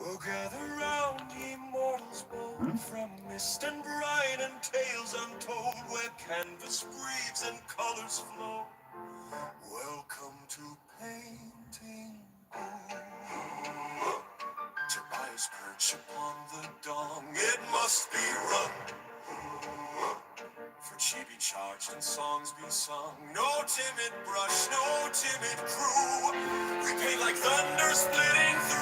Oh, gather round, ye mortals bold, from mist and brine and tales untold, where canvas breathes and colors flow. Welcome to Painting Booth. Tobias perch upon the dong, it must be run. For chibi charged and songs be sung. No timid brush, no timid crew. We paint like thunder splitting through.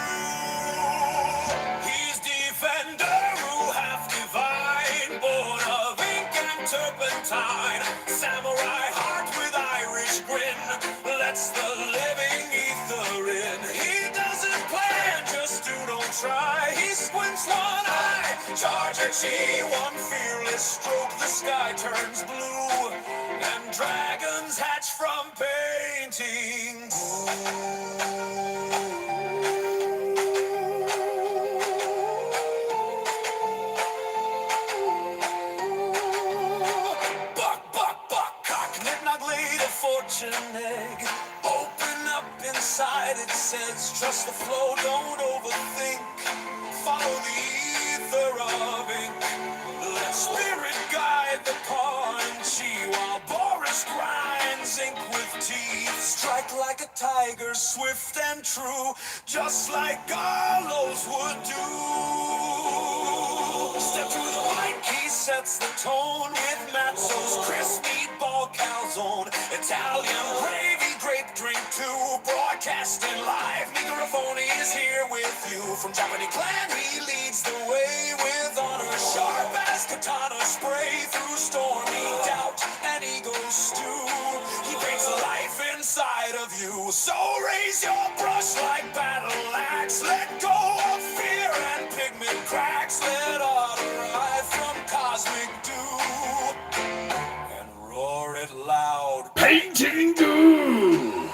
He's defender who half divine, born of ink and turpentine. Samurai heart with Irish grin, lets the living ether in. He doesn't plan, just do don't try. He squints one eye, charge a chi, one fearless stroke, the sky turns blue, and dragons hatch from painting. Buck, buck, buck, cock, knick-knock, laid a fortune egg. Open up inside, it says, trust the flow, don't overthink. Follow the ether of ink. Let spirit guide the paw and chi, while Boris grinds ink with teeth. Strike like a tiger, swift and true, just like Garlos would do. Step to the white key, sets the tone with Mazzo's crisp meatball calzone. Italian gravy, grape drink too, broadcasting live. Migrafoni is here with you. From Japanese clan, he leads the way with honor, sharp as katana spray through stormy doubt and ego stew. He paints life inside of you, so raise your brush like battle axe. Let go of fear and pigment cracks. Let art arrive from cosmic dew and roar it loud. Painting Goo!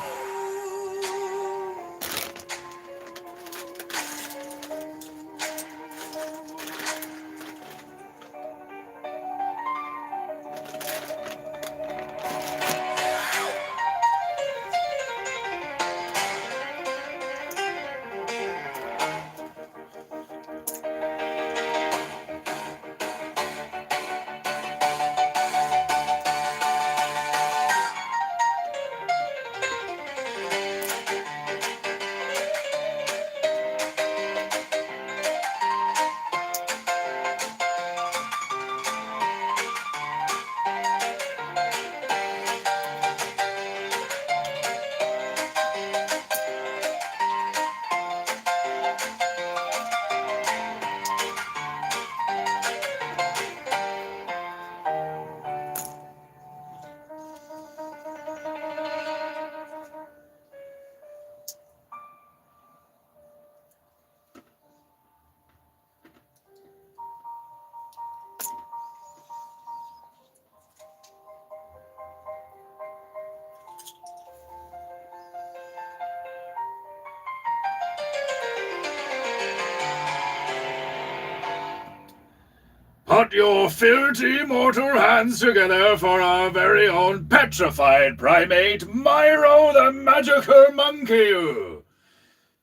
Put your filthy mortal hands together for our very own petrified primate, Myro the Magical Monkey,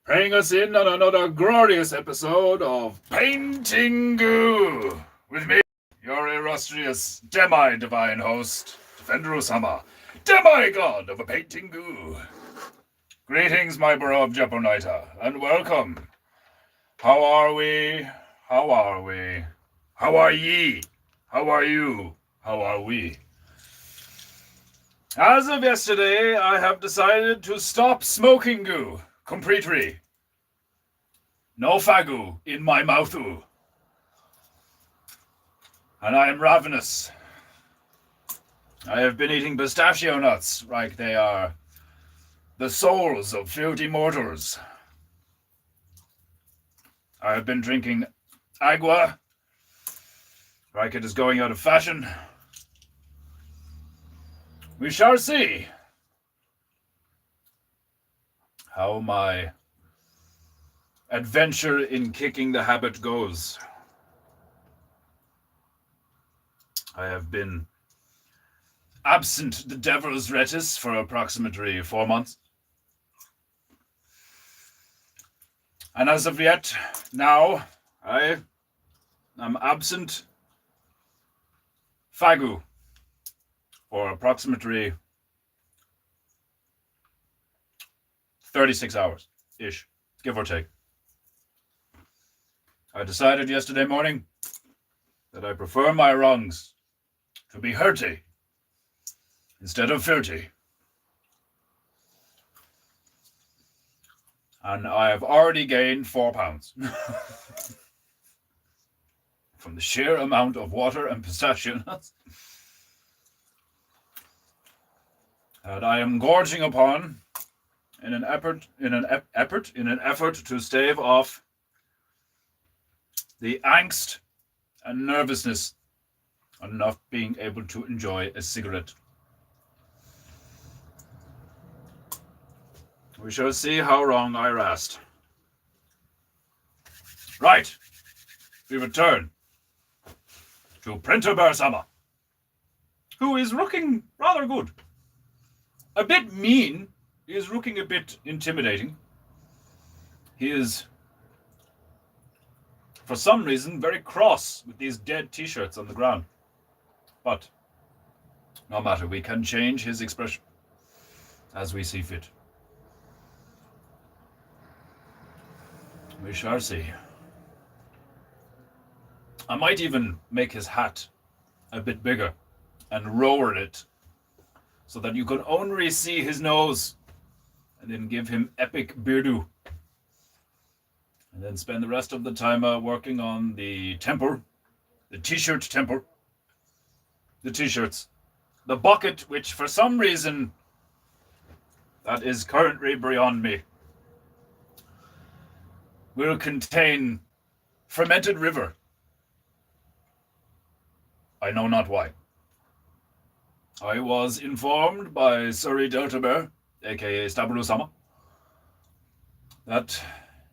bringing us in on another glorious episode of Painting Goo, with me, your illustrious demi-divine host, Defender Osama, demigod of a Painting Goo. Greetings, my beloved Japonita, and welcome. How are we? How are we? How are ye? How are you? How are we? As of yesterday, I have decided to stop smoking goo completely. No fagu in my mouthu. And I am ravenous. I have been eating pistachio nuts like they are the souls of filthy mortals. I have been drinking agua Racket is going out of fashion. We shall see how my adventure in kicking the habit goes. I have been absent the devil's lettuce for approximately 4 months. And as of yet, now, I am absent Fagu for approximately 36 hours-ish, give or take. I decided yesterday morning that I prefer my wrongs to be hurty instead of filthy. And I have already gained 4 pounds from the sheer amount of water and pistachio nuts that I am gorging upon in an effort to stave off the angst and nervousness on not being able to enjoy a cigarette. We shall see how wrong I rast. Right, we return to Printer Bear-sama, who is looking rather good. A bit mean, he is looking a bit intimidating. He is, for some reason, very cross with these dead t-shirts on the ground. But no matter, we can change his expression as we see fit. We shall see. I might even make his hat a bit bigger and lower it so that you can only see his nose, and then give him epic beardo. And then spend the rest of the time working on the temper, the t-shirt temper, the t-shirts, the bucket, which for some reason that is currently beyond me, will contain fermented river. I know not why. I was informed by Surrey Delta Bear, aka Stabulu-sama, that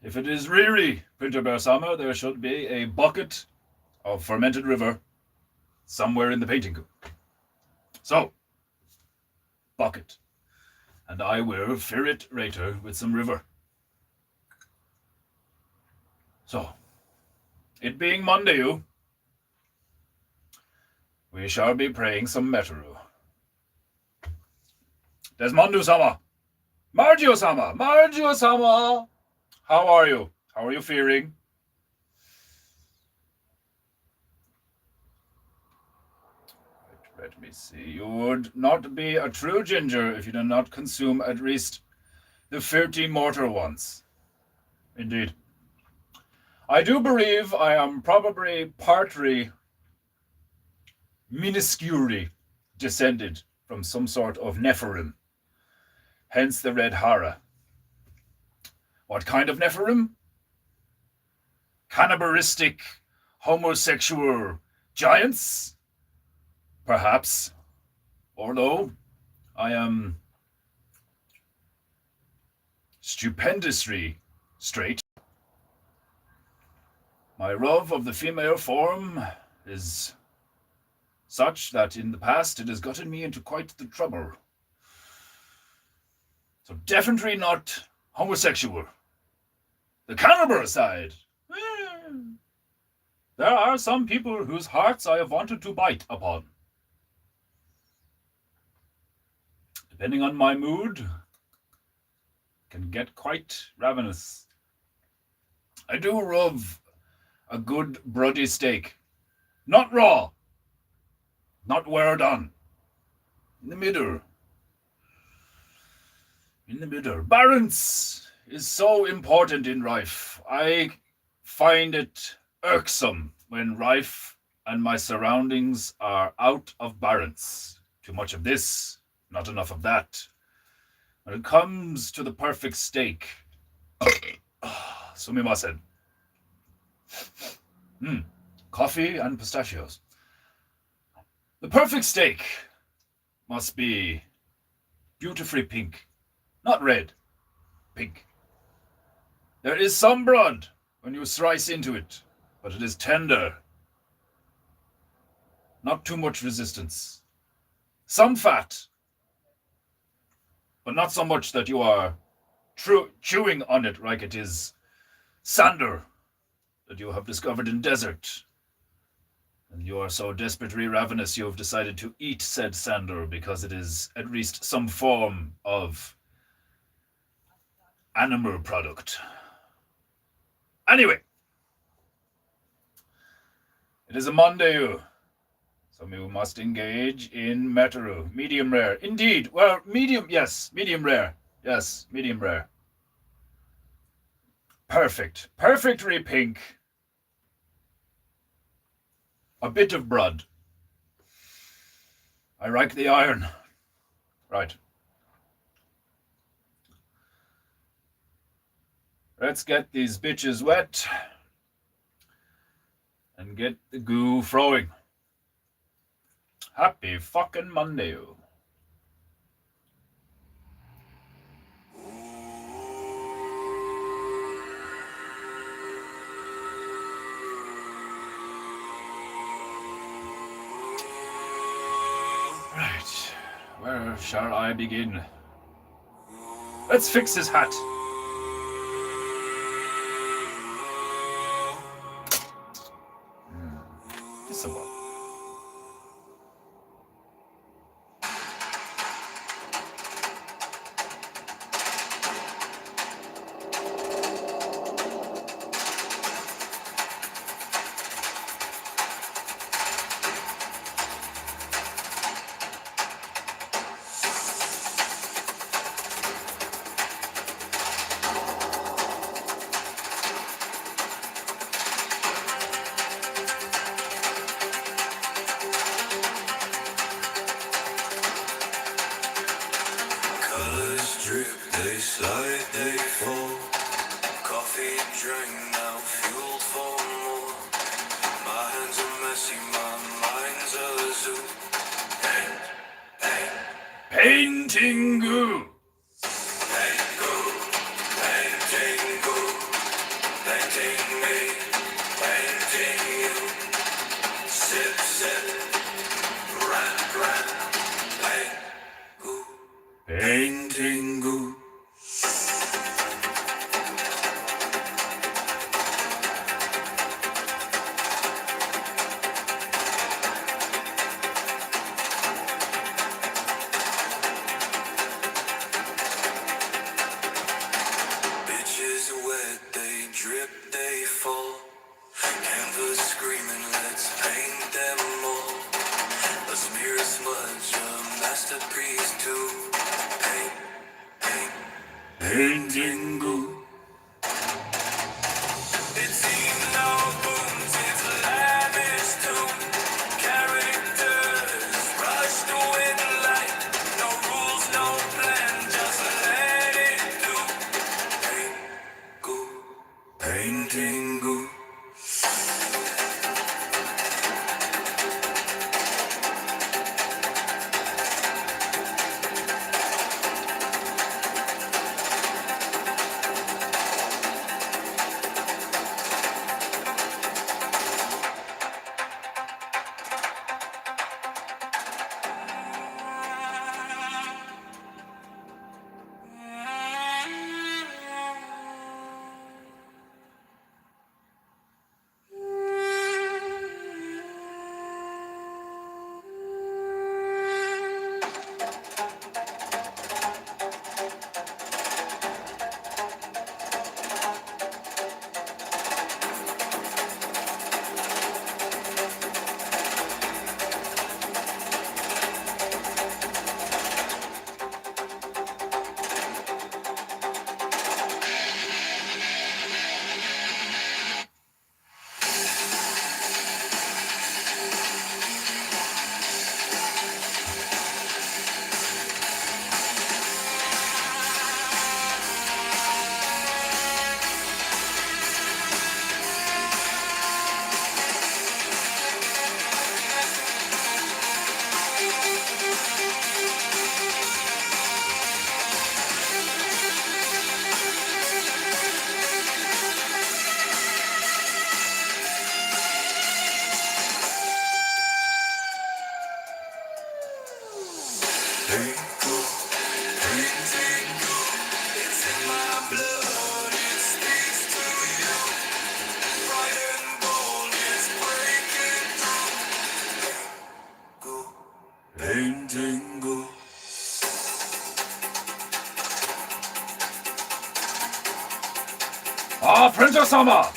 if it is really Printer Bear-sama, there should be a bucket of fermented river somewhere in the painting coop. So, bucket. And I will fill it later with some river. So, it being Monday, we shall be praying some Metaru. Desmondu-sama! Margio-sama! Margio-sama! How are you? How are you feeling? Let me see. You would not be a true ginger if you did not consume at least the 30 mortar once. Indeed. I do believe I am probably partly minusculely descended from some sort of Nephilim, hence the red hara. What kind of Nephilim? Cannibalistic, homosexual giants? Perhaps. Although I am stupendously straight. My love of the female form is such that in the past it has gotten me into quite the trouble. So definitely not homosexual. The cannibal side. There are some people whose hearts I have wanted to bite upon. Depending on my mood, can get quite ravenous. I do love a good bloody steak. Not raw. Not well done. In the middle. In the middle. Balance is so important in life. I find it irksome when life and my surroundings are out of balance. Too much of this, not enough of that. When it comes to the perfect steak, sumimasen. Coffee and pistachios. The perfect steak must be beautifully pink, not red, pink. There is some blood when you slice into it, but it is tender. Not too much resistance. Some fat, but not so much that you are chewing on it like it is sander that you have discovered in desert. And you are so desperately ravenous you have decided to eat said sander because it is at least some form of animal product. Anyway, it is a Monday, so you must engage in Metaru. Medium rare. Indeed. Well, medium, yes. Medium rare. Yes, medium rare. Perfect. Perfectly pink. A bit of blood. I like the iron. Right. Let's get these bitches wet and get the goo flowing. Happy fucking Monday. Right, where shall I begin? Let's fix his hat. This one. Colors drip, they slide, they fall. Coffee drink now, fuel for more. My hands are messy, my mind's a zoo. Paint, paint, Painting goo. paint, goo. Painting goo. Painting me, painting you. Sip, sip, rap, rap. Paint, goo. Painting goo. Bitches wet, they drip, they fall. Canvas screaming, let's paint them all. A smear of smudge, a masterpiece too. Paint, paint, painting goo. It's eating our bones, it's lavish too. Characters rushed with light. No rules, no plan, just let it do. Paint, goo, painting goo. Kanja-sama!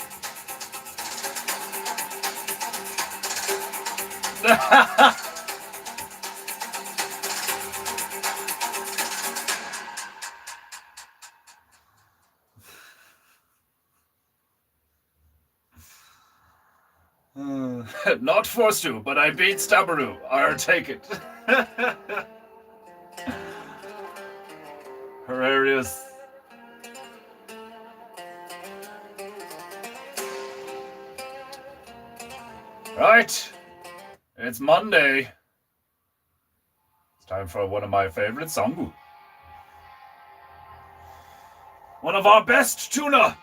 Not forced to, but I beat Stabaru. I'll take it. Hilarious. Right. It's Monday. It's time for one of my favorite songu. One of our best tuna.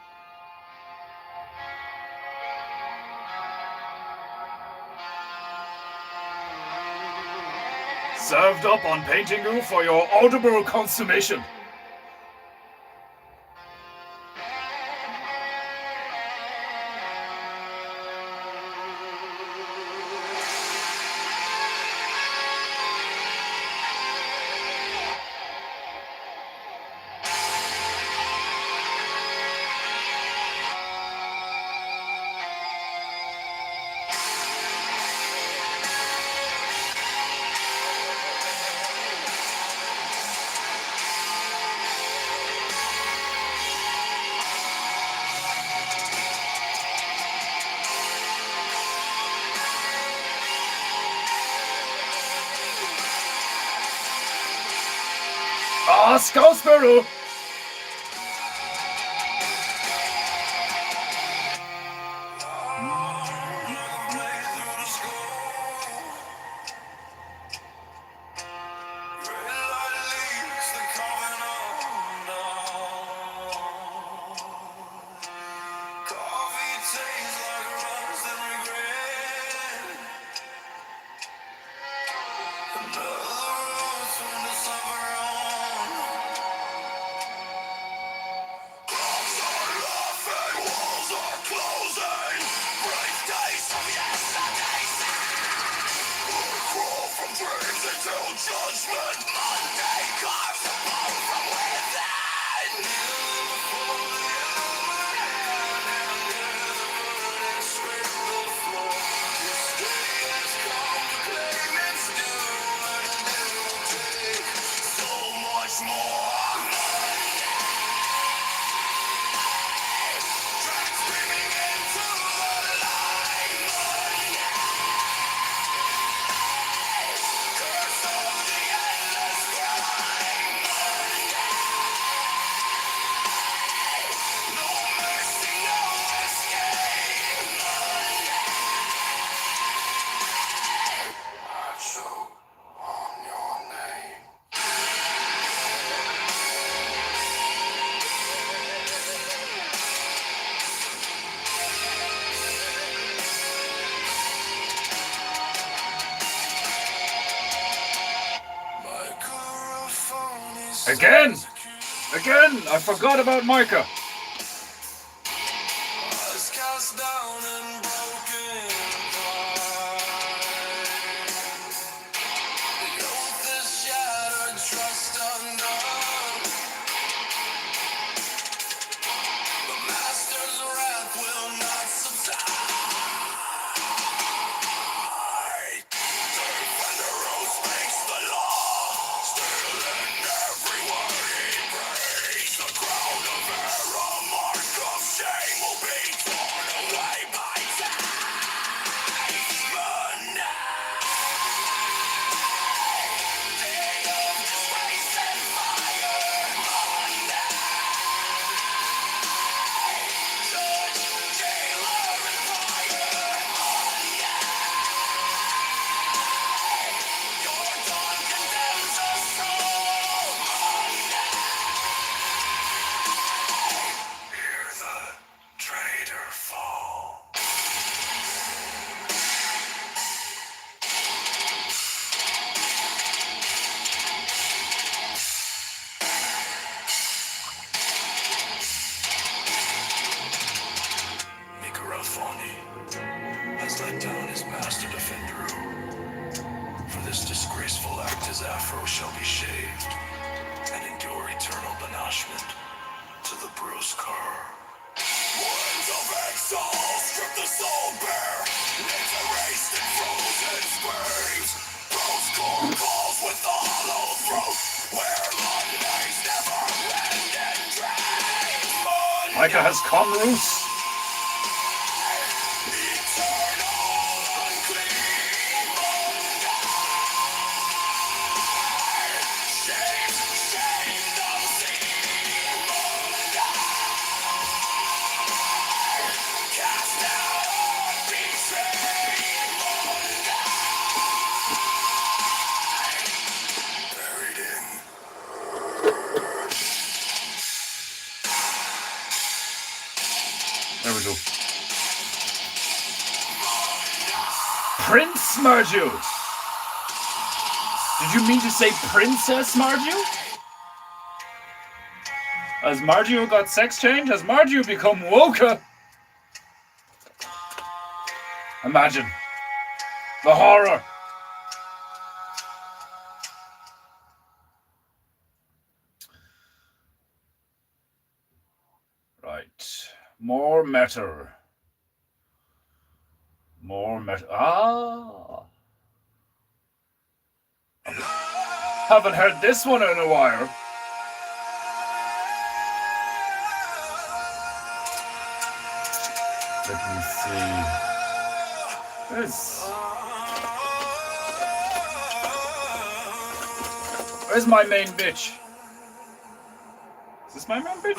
Served up on Paintingu for your audible consummation. Ah, Scouseboro! Judgment Monday comes from within. Sweep the floor. This day has come to claim its due, and it will take so much more. Drag screaming into the light. Curse of the endless grind. No mercy, no escape. I choke on your name. Microphone is Again! Again! I forgot about Micah. was cast down and broken apart. The oath is shattered, trust undone. The master's wrath will not subside. Defender who speaks the law, still in every word he breathes. The crown of error, mark of shame will be torn away by time. Day of disgrace and fire. Judge, jailer, and fire. Your dawn condemns us all. Hear the traitor fall. Mikarafoni has let down his master defender. For this disgraceful act, his afro shall be shaved and endure eternal banishment to the bruised car. One Micah has Comroos. There we go. Prince Marju. Did you mean to say Princess Marju? Has Marju got sex change? Has Marju become Woka? Imagine. The horror. Right. More matter. More matter. Ah. Haven't heard this one in a while. Let me see. Where's my main bitch? Is this my main bitch?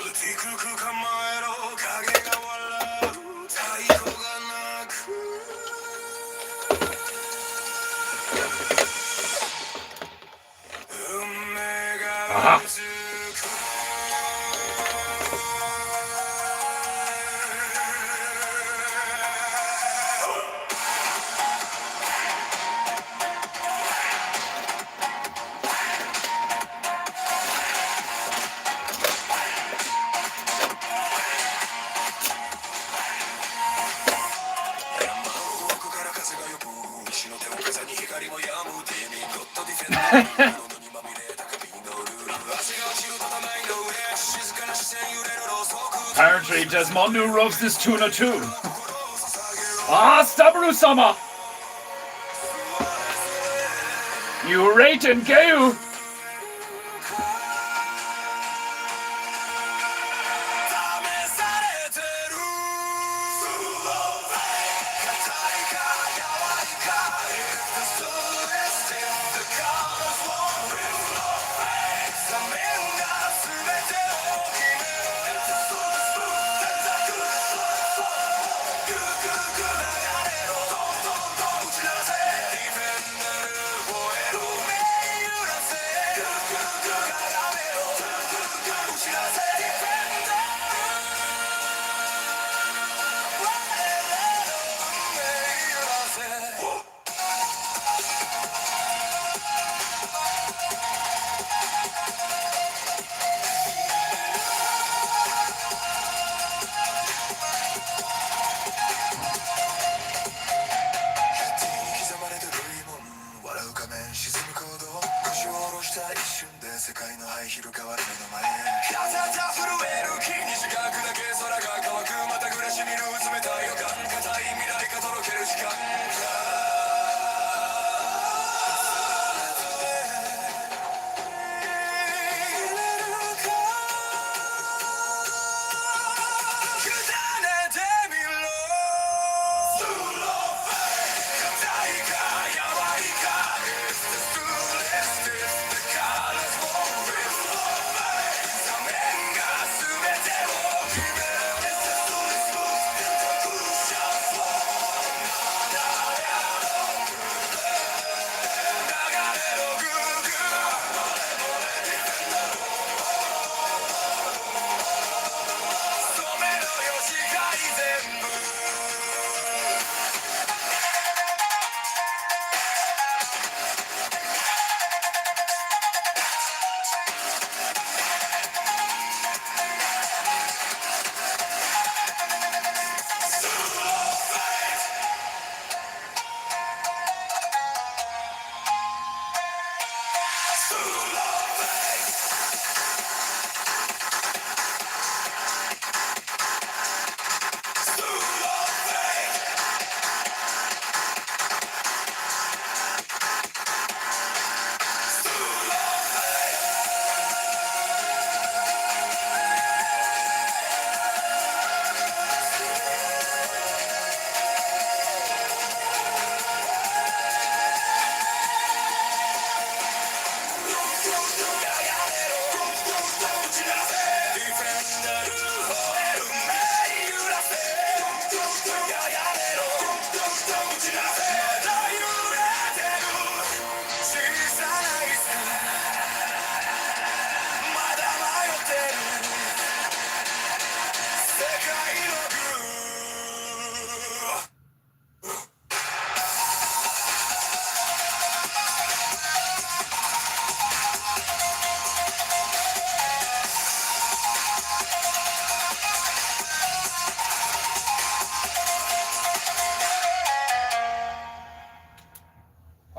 Aha. Apparently, Desmondu loves this tuna too. Ah, Stabru-sama! You rate and geu!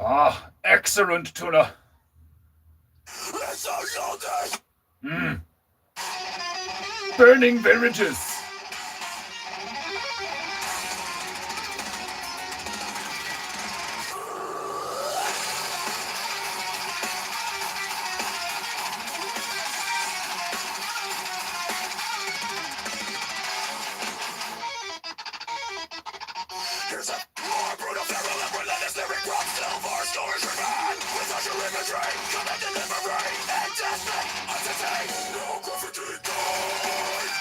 Ah, excellent tuna. Burning villages. Here's a more brutal, feral, and relentless lyric from silver storage remain. With such a imagery, command delivery, and deathly entertain. No gravity guide.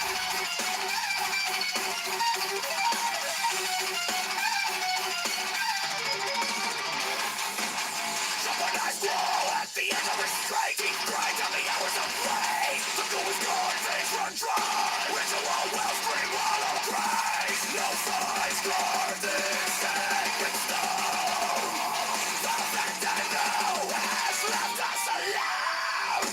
Japanese wall at the end of restraint. Deep grind on the hours of play. The goal is gone, veins run dry. Ritual wellspring, hollow cries. No signs, guard this sacred stone. The fact that no has left us alone.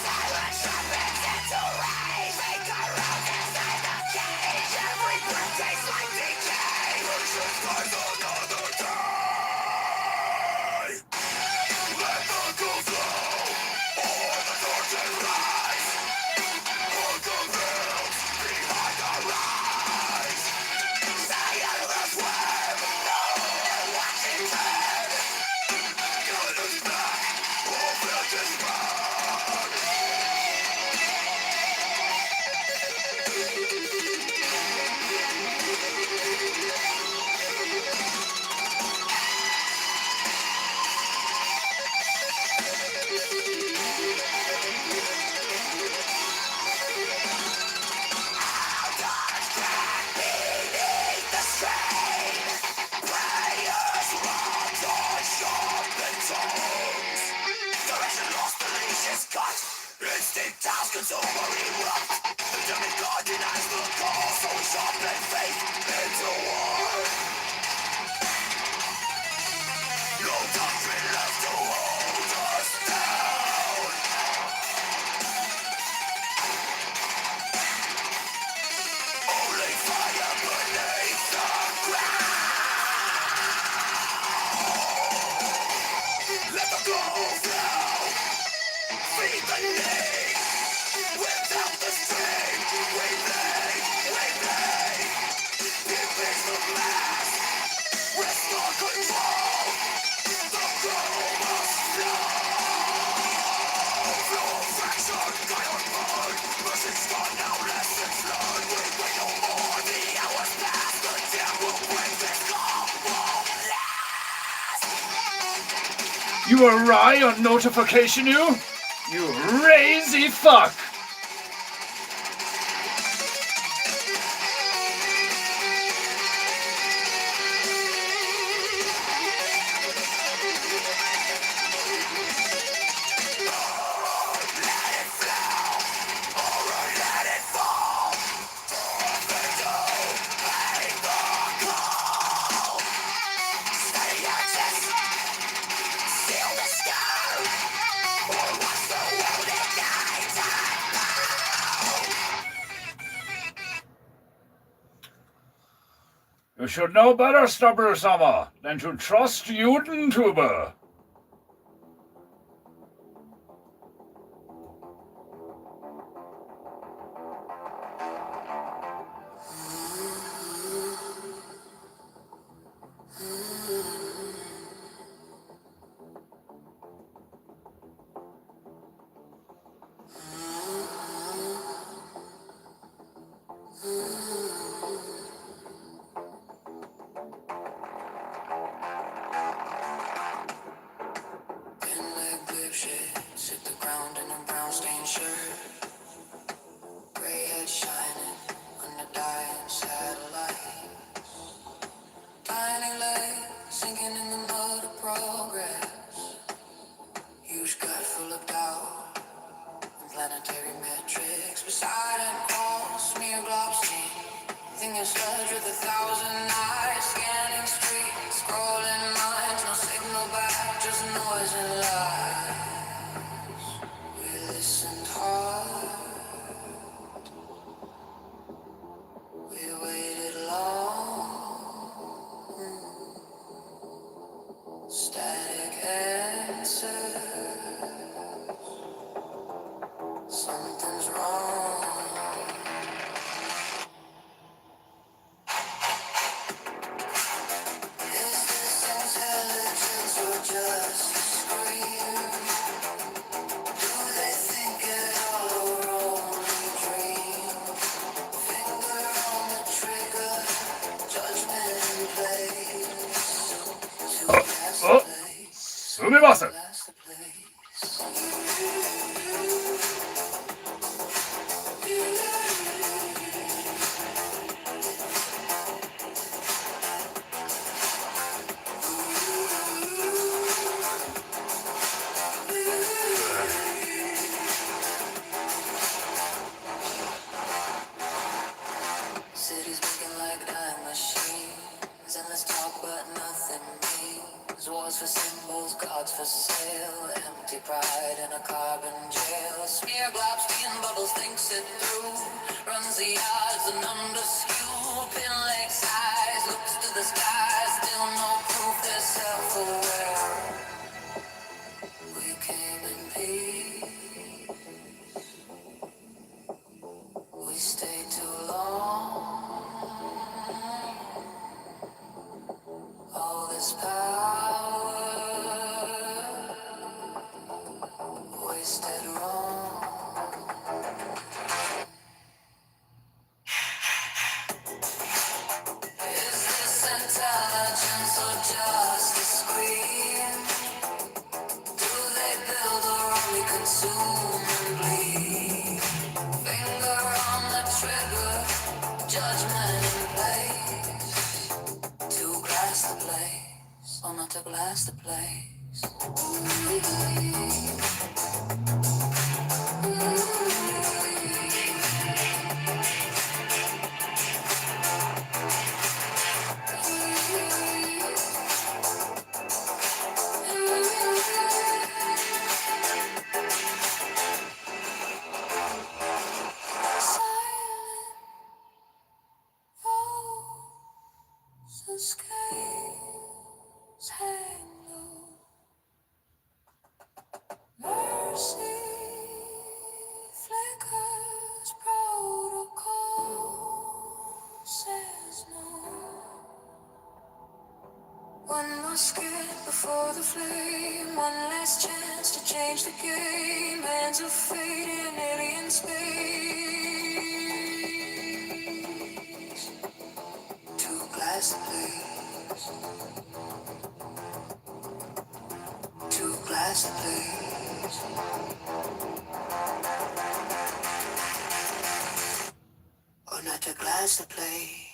Silence sharpens into rage. Make a road inside the cage. Every breath tastes like decay. Patience dies another day. Let the gold flow, or the torches rise. Hold the veils behind the rise. Sailors swim, no one watching turn. Good is back, all villages burn. Beneath the strain, prayers locked on sharpened tongues. Direction lost, the leash is cut. Instinct house consumed or erupt. The demigod denies the call, so we sharpen faith into war. No doctrine left to hold us down. Only fire beneath the ground. Let the glow flow. Feed the need. Without the strain, we bleed. Deep is the blast. Restore control. The glow must flow. Flow of fraction, guide on burn. Mercy's gone now, lessons learned. We wait no more, the hours pass. The damn will break this calm won't last. You awry on notification, you? You crazy fuck! You should know better, Stubber-sama, than to trust Judentuber. hit the ground in a brown stained shirt. Gray head shining under dying satellite. Tiny legs sinking in the mud of progress. Huge gut full of doubt and planetary metrics. Beside and cross, smear globstein. Thinking sludge with 1,000 eyes. Scanning streets, scrolling lines. No signal back, just noise and lies. We listened hard, we waited long. Static answer. Something's wrong. Is this intelligence or just a scream? Do they think it all or only dream? Finger on the trigger, judgment in place. To pass the place, すみません。 pass the place. Cities making like time machines. Endless talk but nothing means. Wars for symbols, gods for sale. Empty pride in a carbon jail. Smear globs, being bubbles, thinks it through. Runs the odds and under skew. Pin lakes eyes, looks to the sky. Still no proof they're self-aware. We came in peace. We stayed too long. All this power wasted wrong. Is this intelligence or just a scream? Do they build or only consume and bleed? Finger on the trigger, judgment in place. To glass the place, or not to glass the place. Silent falls, the scales hang low. Mercy flickers, protocol says no. One more skip before the flame, one last chance to change the game. Hands of fate in alien space. To glass the place. To glass the place. Or not to glass the place.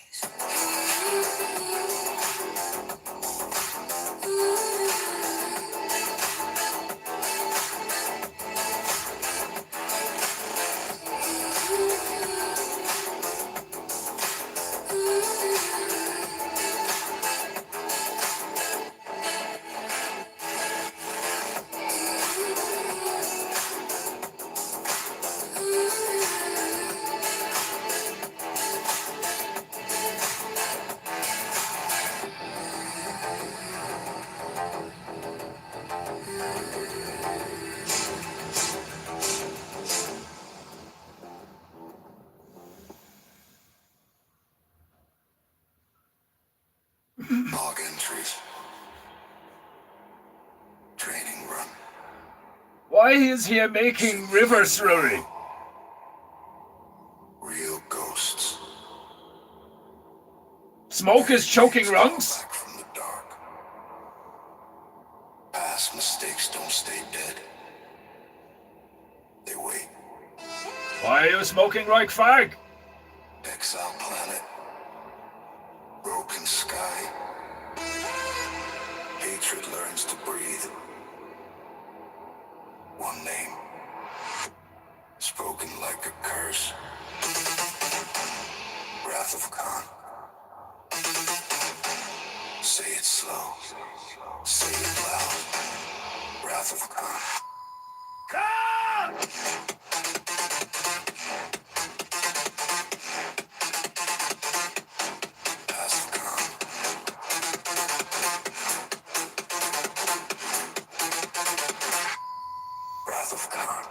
Log entries. Training run. Why is he making river slurry? Real ghosts. Smoke is choking rungs? Back from the dark. Past mistakes don't stay dead. They wait. Why are you smoking like fag? Exile planet. Broken sky. Hatred learns to breathe. One name. Spoken like a curse. Wrath of Khan. Say it slow. Say it loud. Wrath of Khan. Khan! Wrath of Khan. Wrath of Khan.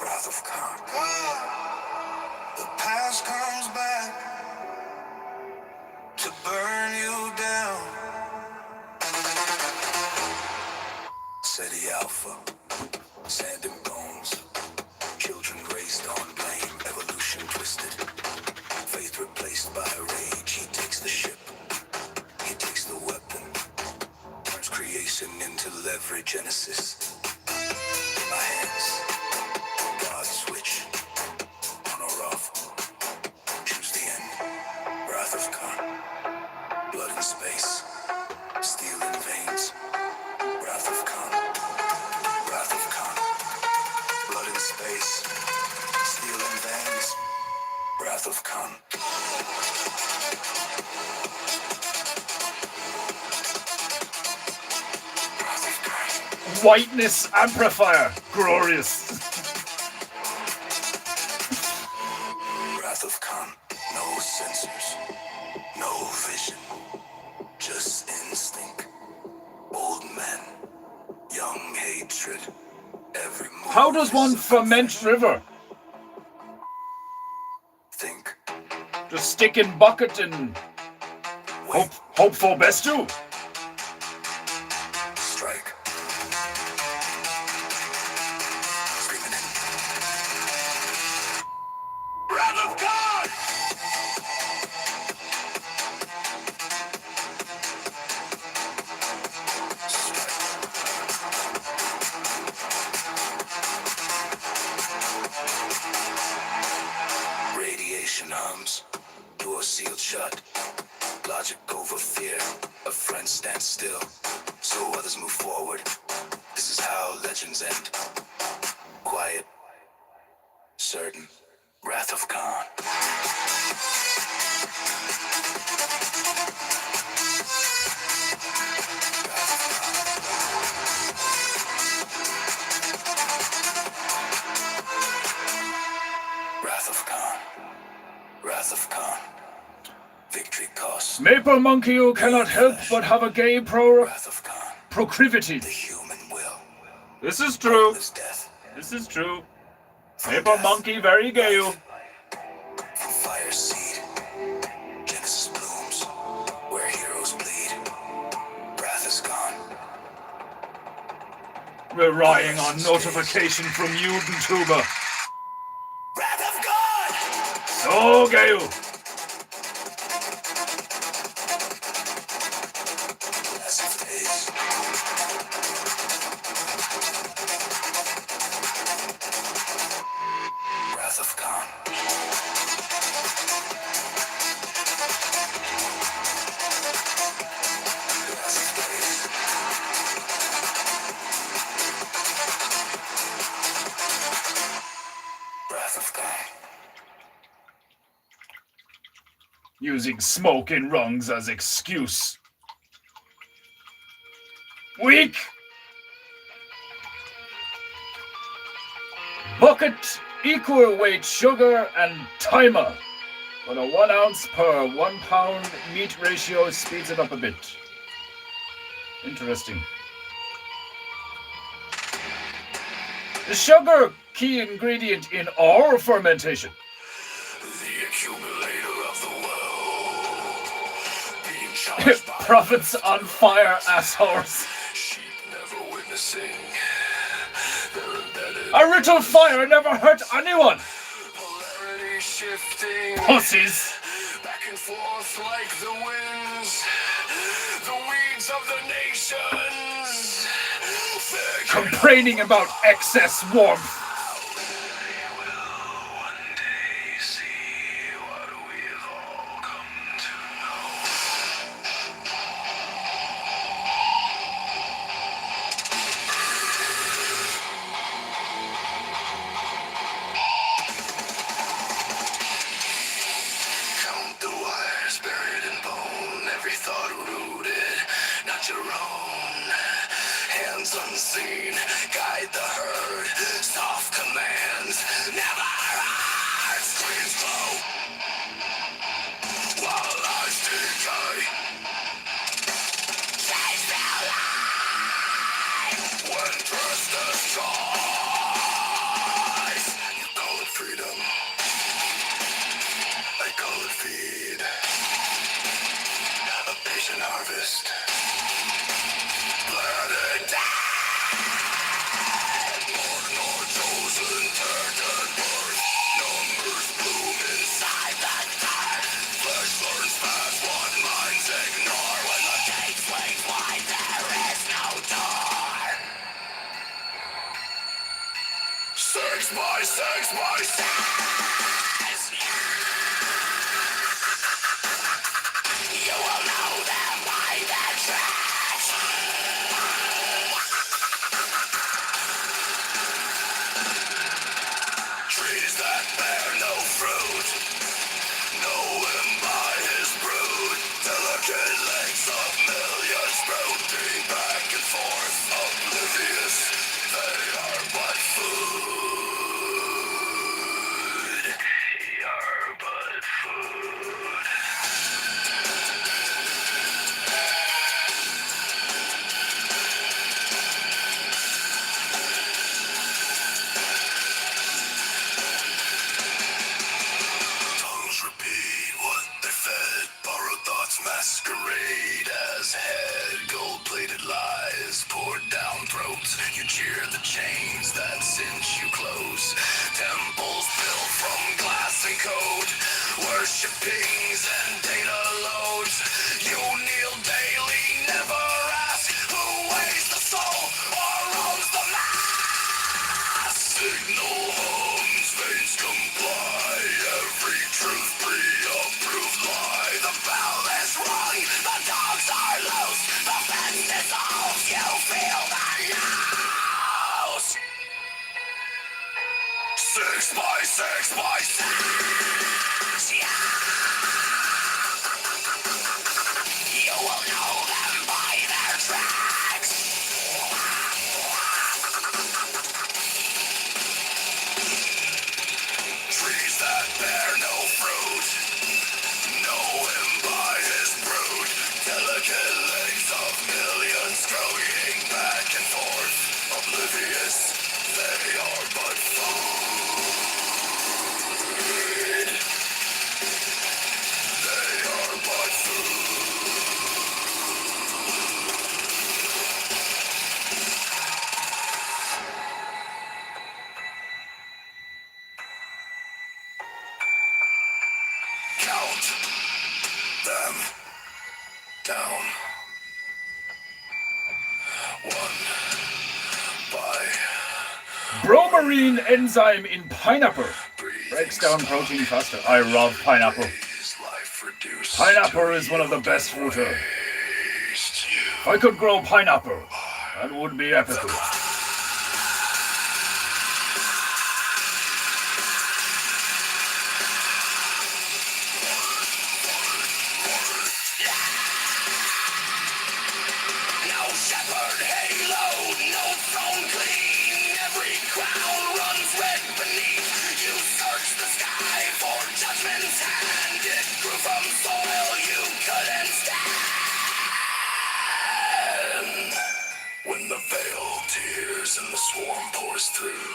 Wrath of Khan. The past comes back to burn you down. SETI Alpha, sand and bones. Children raised on blame, evolution twisted. Faith replaced by rage. He takes the ship, he takes the weapon. Turns creation into leverage-genesis. In my hands. God switch. On or off. Choose the end. Wrath of Khan. Blood in space. Steel in veins. Wrath of Khan. Wrath of Khan. Blood in space. Steel in veins. Wrath of Khan. Wrath of Khan. Whiteness amplifier. Glorious. Wrath of Khan. No sensors. No vision. Just instinct. Old men. Young hatred. Every move. How does one is a ferment confession. river? Think. Just stick in bucket and Wait. hope for best too. Strike. Screaming in. Wrath of God! Radiation hums. Door sealed shut. Logic over fear. A friend stands still. So others move forward. This is how legends end. Quiet. Certain. Wrath of Khan. Wrath of Khan. Wrath of Khan. Victory cost. Maple Monkey, you cannot help but have a gay Wrath of Khan. proclivity. The human will. This is true. This death. This is true. Maple Monkey, very gay. You. From fire seed. Genesis blooms. Where heroes bleed. Wrath is gone. Relying on notification from YouTuber. Wrath of God! So gay. You. As of days. Wrath of Khan. As of days. Wrath of Khan. Using smoke in rungs as excuse. Weak. Bucket, equal weight sugar, and timer. But a 1 ounce per 1 pound meat ratio speeds it up a bit. Interesting. The sugar, key ingredient in our fermentation. The accumulator of the world. Being charged by Prophets on fire, assholes. sheep never witnessing. They're embedded. A little fire never hurt anyone. shifting Pussies. back and forth like the winds, the weeds of the nations. Complaining about excess warmth. One day see what we've all come to know. Count the wires buried in bone, every thought rooted, not your own. Hands unseen, guide the herd, soft commands, never heard. Screams glow, while lies decay. Change their life, when trust destroys. You call it freedom, I call it feed. A patient harvest, planted dead. Born or chosen, turned at birth. Numbers bloom inside the dirt. Flesh learns fast what minds ignore. When the gate swings wide, there is no door. 6 by 6 by 6. You will know them by their tracks. Trees that bear no fruit, know him by his brood. Delicate legs of millions sprouting back and forth, oblivious, they are but food. They are but food. Tongues repeat what they fed. Borrowed thoughts masquerade as head. Gold-plated lies poured down throats. You cheer the chains that cinch you close. Temples built from glass and code. Worship pings and data loads. You kneel daily, never ask who weighs the soul or owns the mass. Signal hums, veins comply. Every truth pre-approved lie. The bell is rung, the dogs are loose. The fence dissolves, you feel the news. 6 by 6 by 6. Yeah. You will know them by their tracks. Trees that bear no fruit, know him by his brood. Delicate legs of millions growing back and forth, oblivious, they are but food. They are but count them down. 1 by Bromarine enzyme in pineapple. breathing. Breaks down protein faster. I love pineapple. Life reduced Pineapple is one of the best fruit. waste. If I could grow pineapple, that would be epic. No shepherd halo, no throne clean. Every crown runs red beneath. You search the sky for judgment's hand. It grew from soil you couldn't stand. When the veil tears and the swarm pours through,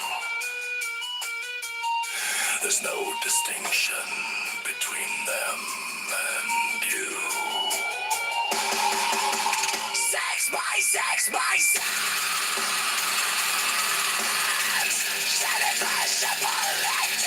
there's no distinction between them and you. 6 by 6 by 6. Set it by separators.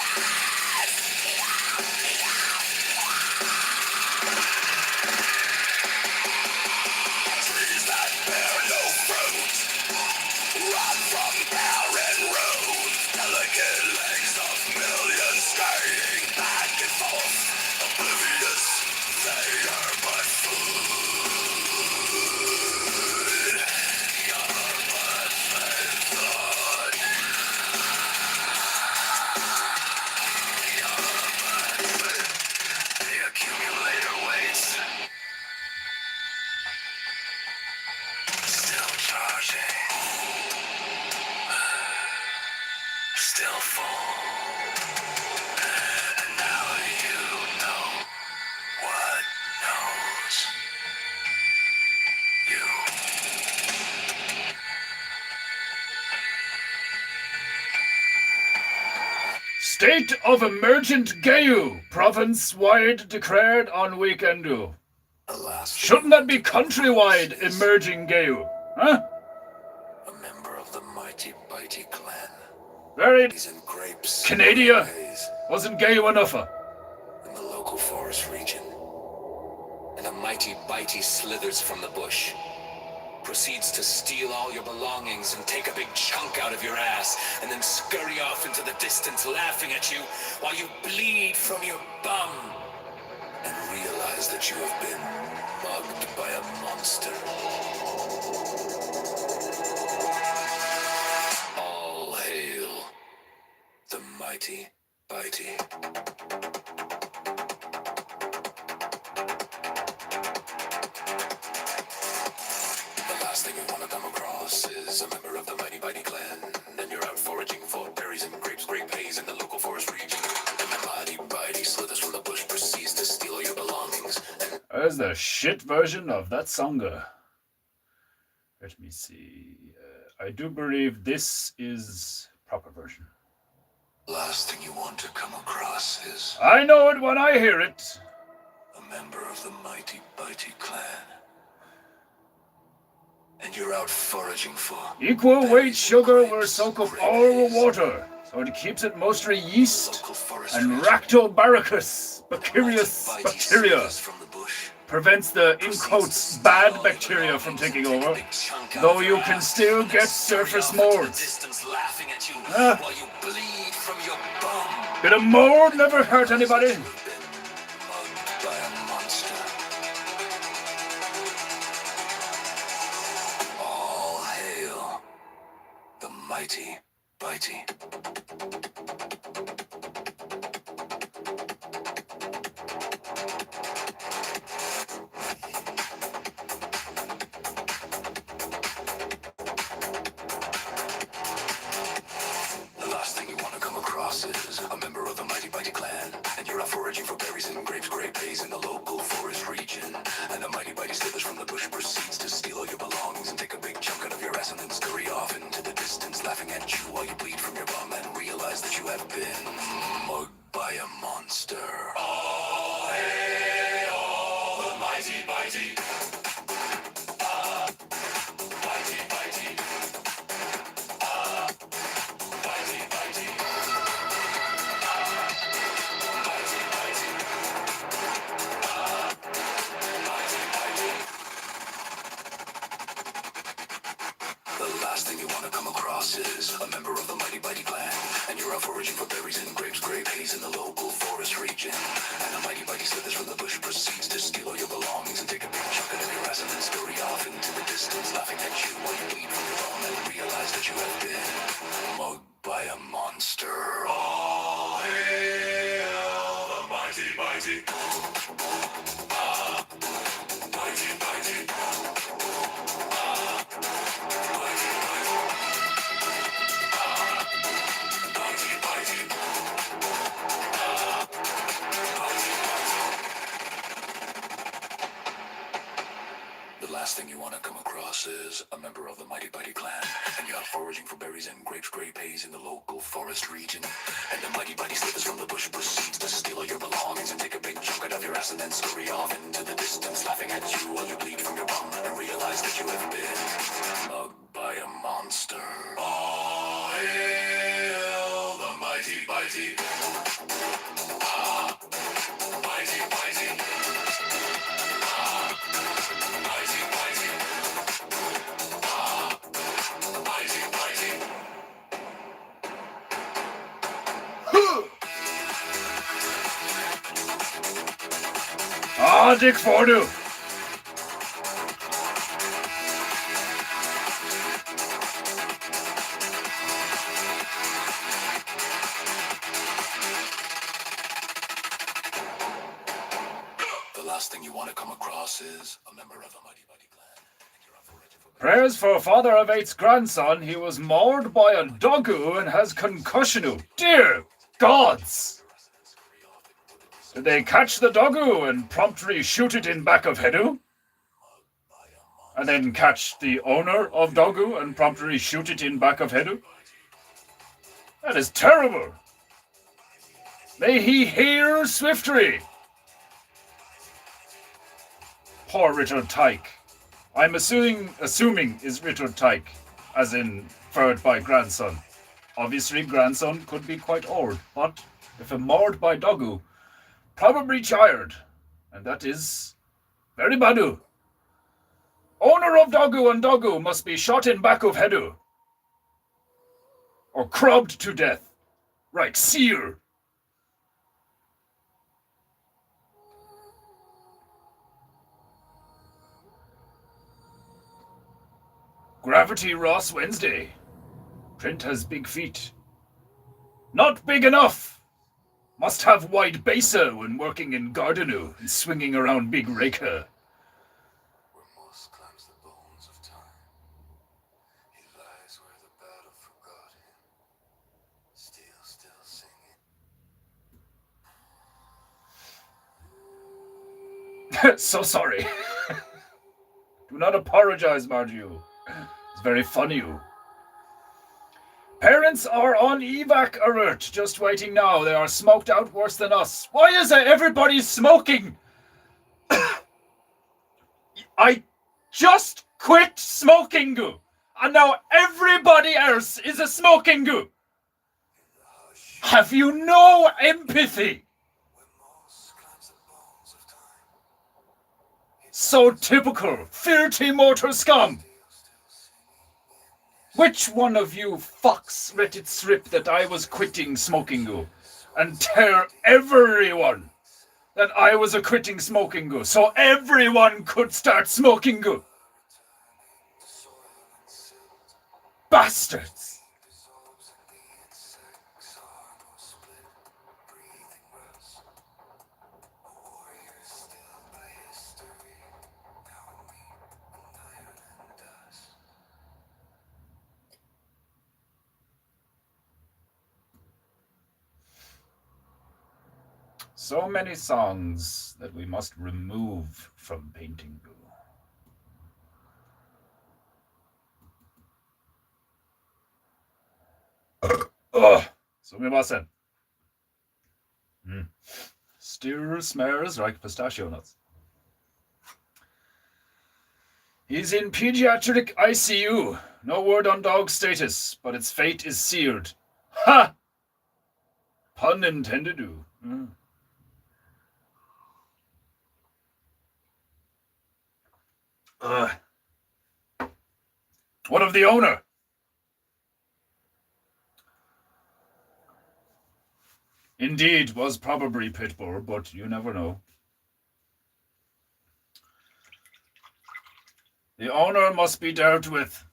Delicate legs of millions skating back and forth, oblivious, they are but food. You're but faith thought. The accumulator waits. Still charging. Still full. And now you know what knows you. State of emergent Gayu, province-wide declared on weekendu. Alas, Shouldn't that be countrywide emerging Gayu? Huh? a member of the mighty Bitey clan. Very He's in grapes. Canada. Ways Wasn't Gayu enough? in the local forest region. And a mighty Bitey slithers from the bush. Proceeds to steal all your belongings and take a big chunk out of your ass, and then scurry off into the distance laughing at you while you bleed from your bum. And realize that you have been mugged by a monster. All hail the mighty Bitey. The last thing you want to come across is a member of the mighty Bitey clan. And you're out foraging for berries and grapes, grape haze in the local forest region. And the mighty Bitey slithers from the bush, proceeds to steal all your belongings. And There's the shit version of that song. Let me see. I do believe this is proper version. the last thing you want to come across is I know it when I hear it. a member of the mighty Bitey clan. And you're out foraging for Equal weight berries, sugar will grapes, soak up grape all the haze. water, so it keeps it mostly yeast Local forest and region. Ractobacillus The bacillus mighty Bitey bacteria. slithers from the bush. Prevents the, in quotes, bad bacteria from taking over, though you can still get surface molds. Ah. While you bleed from your bum. Bit of mold never hurt anybody. You've been mugged by a monster. All hail the mighty Bitey. The last thing you want to come across is a member of the mighty Bitey clan. And you're out foraging for berries and grapes, grape haze in the local forest region. And the mighty Bitey slithers from the bush, proceeds to steal all your belongings and take a big chunk out of your ass and then scurry off into the distance, laughing at you while you bleed from your bum and realize that you have been mugged by a monster. All hail the mighty Bitey. Bitey, Bitey. Bitey, Bitey. Bitey, Bitey. Bitey, Bitey. The last thing you want to come across is a member of the mighty Bitey clan. And you're out foraging for berries and grapes, grape haze in the local forest region. And the mighty Bitey slithers from the bush, proceeds to steal all your belongings and take a big chunk out of your ass and then scurry off into the distance, laughing at you while you bleed from your bum and realize that you have been mugged by a monster. All hail the mighty Bitey. Bitey, Bitey. Bitey, Bitey. Bitey, Bitey. The last thing you want to come across is a member of the mighty Bitey clan, and you're out foraging for berries and grapes, grape haze in the local forest region. And the mighty Bitey slithers from the bush, proceeds to steal all your belongings and take a big chunk out of your ass and then scurry off into the distance, laughing at you while you bleed from your bum and realize that you have been mugged by a monster. All hail the mighty Bitey. Bitey, Bitey. Bitey, Bitey. Bitey, Bitey. Dick Fordu. The last thing you want to come across is a member of the Mighty Mighty Clan. And you're unfortunate for Prayers for Father of Eight's grandson. He was mauled by a doggo and has concussion. Dear gods! Did they catch the doggo and promptly shoot it in back of Hedu? And then catch the owner of doggo and promptly shoot it in back of Hedu? That is terrible. May he hear swiftly. Poor Richard Tyke. I'm assuming is Richard Tyke, as in furred by grandson. Obviously, grandson could be quite old, but if mauled by doggo, probably child, and that is very badu. Owner of doggo and doggo must be shot in back of headu, or crubbed to death. Right, seer. Gravity Ross Wednesday. Trent has big feet. Not big enough. Must have wide basa when working in Gardenu and swinging around big raker. where moss climbs the bones of time. He lies where the battle forgot him. Still singing. So sorry. Do not apologize, Marju. It's very funny. Parents are on evac alert, just waiting now. They are smoked out worse than us. Why is everybody smoking? I just quit smoking, and now everybody else is a smoking. Have you no empathy? Where moss climbs the bones of time. So typical, filthy mortar scum. Which one of you fucks let it slip that I was quitting smoking and tell everyone that I was a quitting smoking so everyone could start smoking Bastards! Dissolves in the insect's arm or split, breathing rust. A warrior still by history. Now me and iron and dust. So many songs that we must remove from painting. Sumimasen. Still smells like pistachio nuts. He's in pediatric ICU. No word on dog status, but its fate is seared. Ha! Pun intended. What of the owner? Indeed, was probably Pitbull, but you never know. The owner must be dealt with.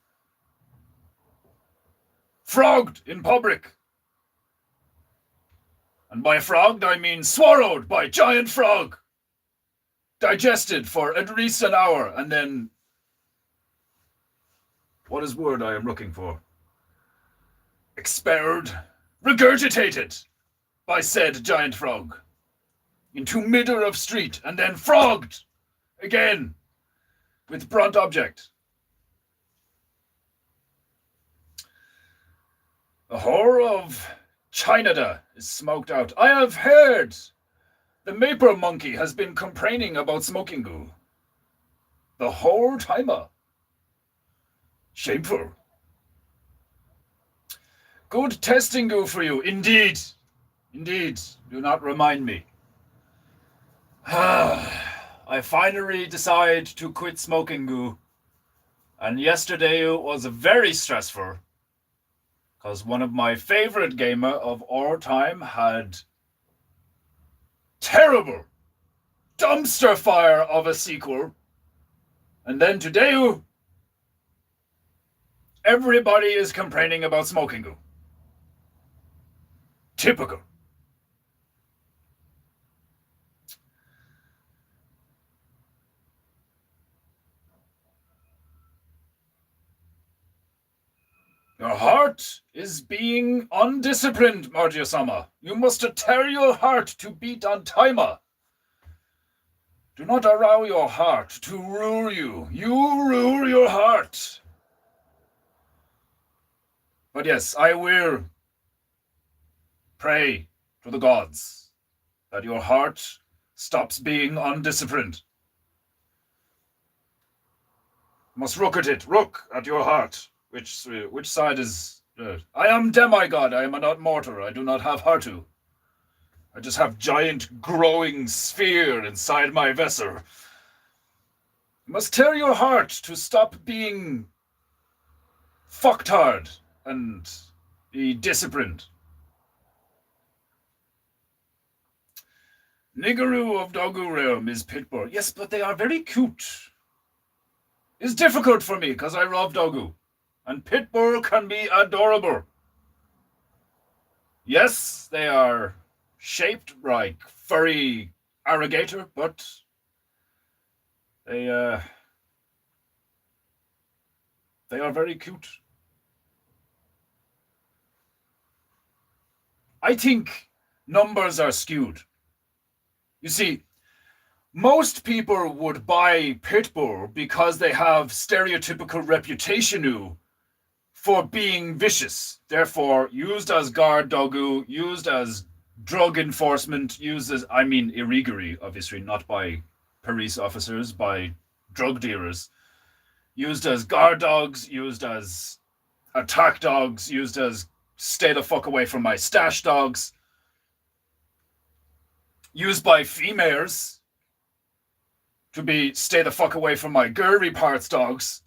Frogged in public. And by frogged, I mean swallowed by giant frog. Digested for at least an hour, and then... What is word I am looking for? Expelled, regurgitated by said giant frog into middle of street, and then frogged again with brunt object. The horror of Chinada is smoked out. I have heard the maple monkey has been complaining about smoking goo the whole timer. Shameful. Good testing goo for you, indeed. Indeed, do not remind me. I finally decided to quit smoking goo. And yesterday was very stressful. Because one of my favorite gamer of all time had terrible dumpster fire of a sequel. And then today, everybody is complaining about smoking goo. Typical. Your heart is being undisciplined, Margia-sama. You must tear your heart to beat on timer. Do not allow your heart to rule you. You rule your heart. But yes, I will pray to the gods that your heart stops being undisciplined. You must look at it. Look at your heart. Which side is... I am demigod. I am not mortar. I do not have heartu. I just have giant growing sphere inside my vessel. You must tear your heart to stop being fucked hard and be disciplined. Nigaru of Dogu Realm is Pitbull. Yes, but they are very cute. It's difficult for me because I love Dogu. And Pitbull can be adorable. Yes, they are shaped like furry alligator, but they are very cute. I think numbers are skewed. You see, most people would buy Pitbull because they have stereotypical reputation for being vicious, therefore used as guard dogu, used as drug enforcement, used as, irigiri, obviously, not by police officers, by drug dealers, used as guard dogs, used as attack dogs, used as stay the fuck away from my stash dogs, used by females to be stay the fuck away from my girly parts dogs.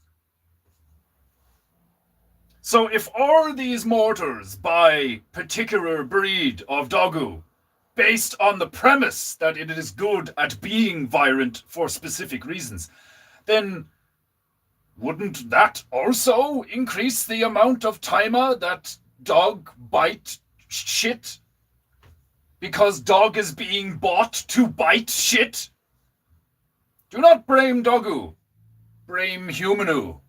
So if all these mortars buy particular breed of dogu based on the premise that it is good at being violent for specific reasons, then wouldn't that also increase the amount of timer that dog bite shit? Because dog is being bought to bite shit? Do not blame dogu. Blame humanu.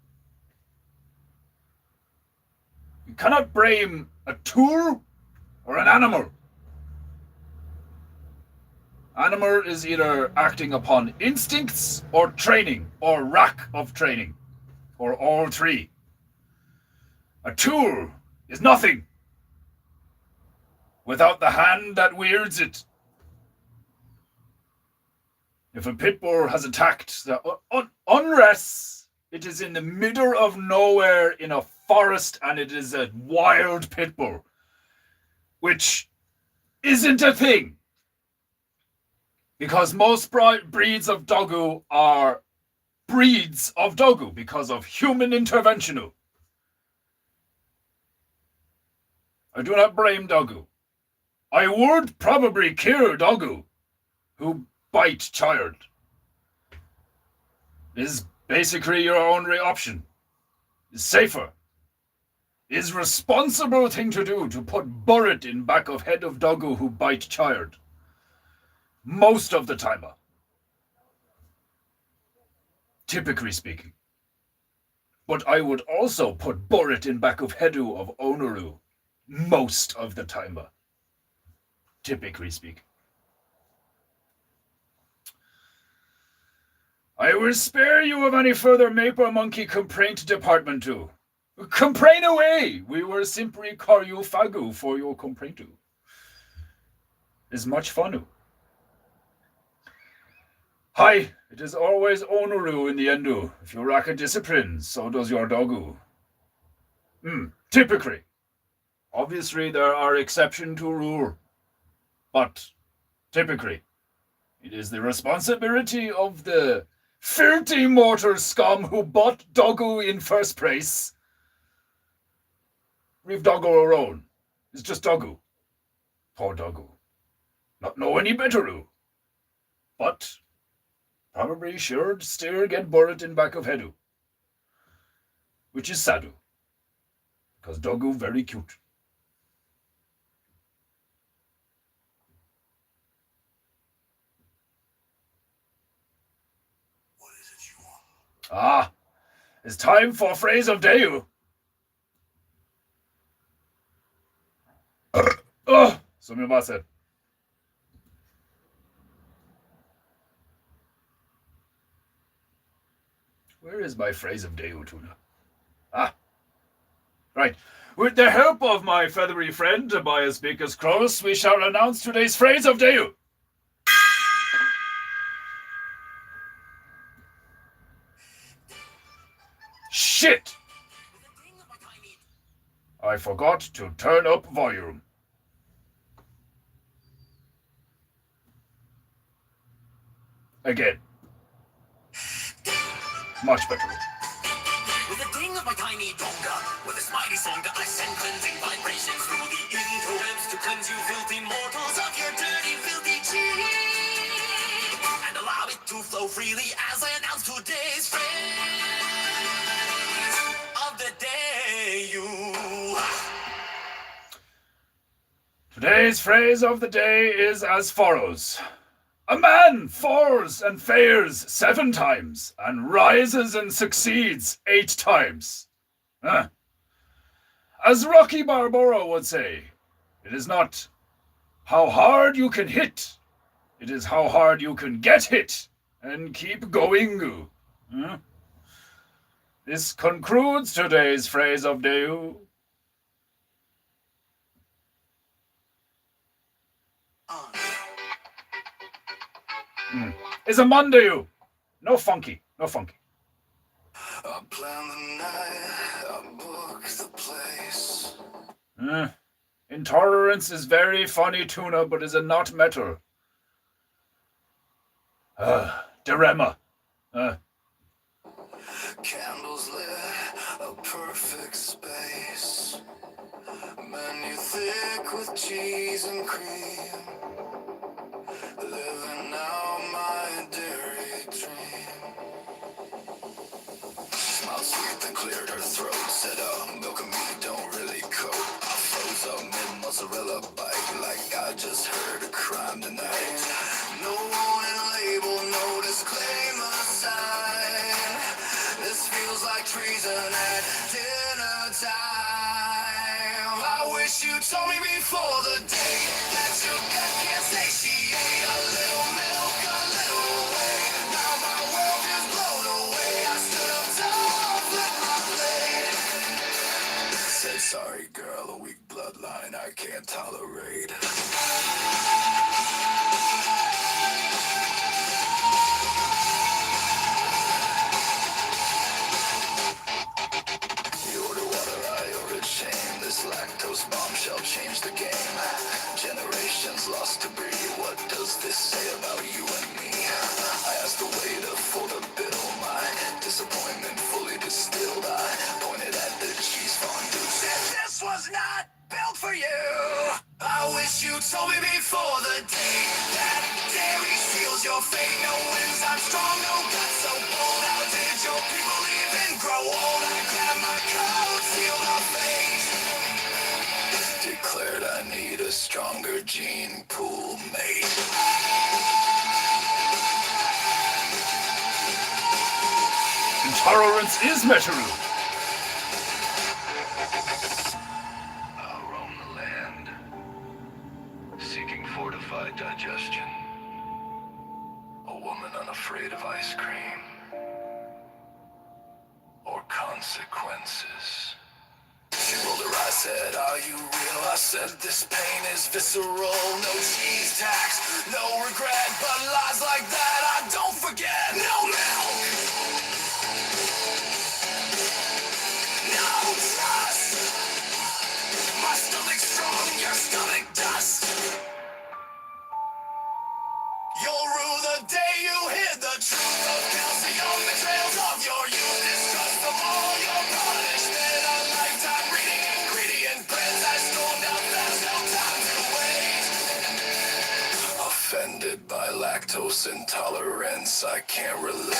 You cannot blame a tool or an animal. Animal is either acting upon instincts or training or lack of training, or all three. A tool is nothing without the hand that wields it. If a pit bull has attacked, unless it is in the middle of nowhere in a forest and it is a wild pit bull, which isn't a thing, because most breeds of dogu are breeds of dogu because of human intervention. I do not blame dogu. I would probably kill dogu who bite child. Is basically your only option. Is safer. Is responsible thing to do to put bullet in back of head of dogu who bite child. Most of the timer. Typically speaking. But I would also put bullet in back of headu of onaru. Most of the timer. Typically speaking. I will spare you of any further Maple Monkey complaint department too. Complain away! We will simply call you Fagu for your complaint. Is much fun. Hi, it is always Onaru in the endu. If you lack a discipline, so does your dogu. Typically. Obviously, there are exceptions to rule. But, typically, it is the responsibility of the filthy mortar scum who bought dogu in first place. Leave dogu alone. It's just dogu. Poor dogu. Not know any better. But Probably should still get buried in back of Hedu. Which is Sadu. Because Dogu very cute. What is it you want? Ah, it's time for phrase of Deu. Oh, sumimasen. Where is my phrase of Deu, Tuna? Ah, right. With the help of my feathery friend Tobias Beakers Cross, we shall announce today's phrase of Deu. Shit! I forgot to turn up volume. Again. Much better. With the ding of my tiny donga, with this mighty songa, I send cleansing vibrations through the interwebs to cleanse you filthy mortals of your dirty, filthy cheek, and allow it to flow freely as I announce today's phrase of the day. Today's phrase of the day is as follows. A man falls and fails 7 times and rises and succeeds 8 times. As Rocky Balboa would say, it is not how hard you can hit, it is how hard you can get hit and keep going. This concludes today's phrase of Deu. It's a Monday. No funky. I plan the night, I book the place. Intolerance is very funny, Tuna, but is a not matter. Dilemma. Candles lit, a perfect space. Menu thick with cheese and cream. Living out my dairy dream. She smiled sweet and cleared her throat. Said, milk and meat don't really coat. I froze up mid-mozzarella bite like I just heard a crime tonight. No warning label, no disclaimer sign. This feels like treason at dinner time. I wish you told me before the day that your gut can't satiate. A little milk, a little whey. Now my world is blown away. I stood up tall, flipped my blade. Said sorry girl, a weak bloodline I can't tolerate. This lactose bombshell changed the game. Generations lost to breed. What does this say about you and me? I asked the waiter for the bill. My disappointment fully distilled. I pointed at the cheese fondue. Said this was not built for you. I wish you told me before the day that dairy seals your fate. No enzyme strong, no guts so bold. How did your people even grow old? I grabbed my coat, sealed our fate. Declared I need a stronger gene pool mate. Intolerance is Meteru. I'll roam the land, seeking fortified digestion. A woman unafraid of ice cream. Or consequences. She rolled her eyes, said, are you real? I said, this pain is visceral. No cheese tax, no regret. But lies like that I don't forget. No milk, no trust. My stomach's strong, your stomach dust. You'll rue the day you hid the truth of calcium, the trails of your youth. Distrust of all your punishment. A lifetime reading ingredient breads. I stormed out fast, no time to wait. Offended affected by lactose intolerance. I can't relate.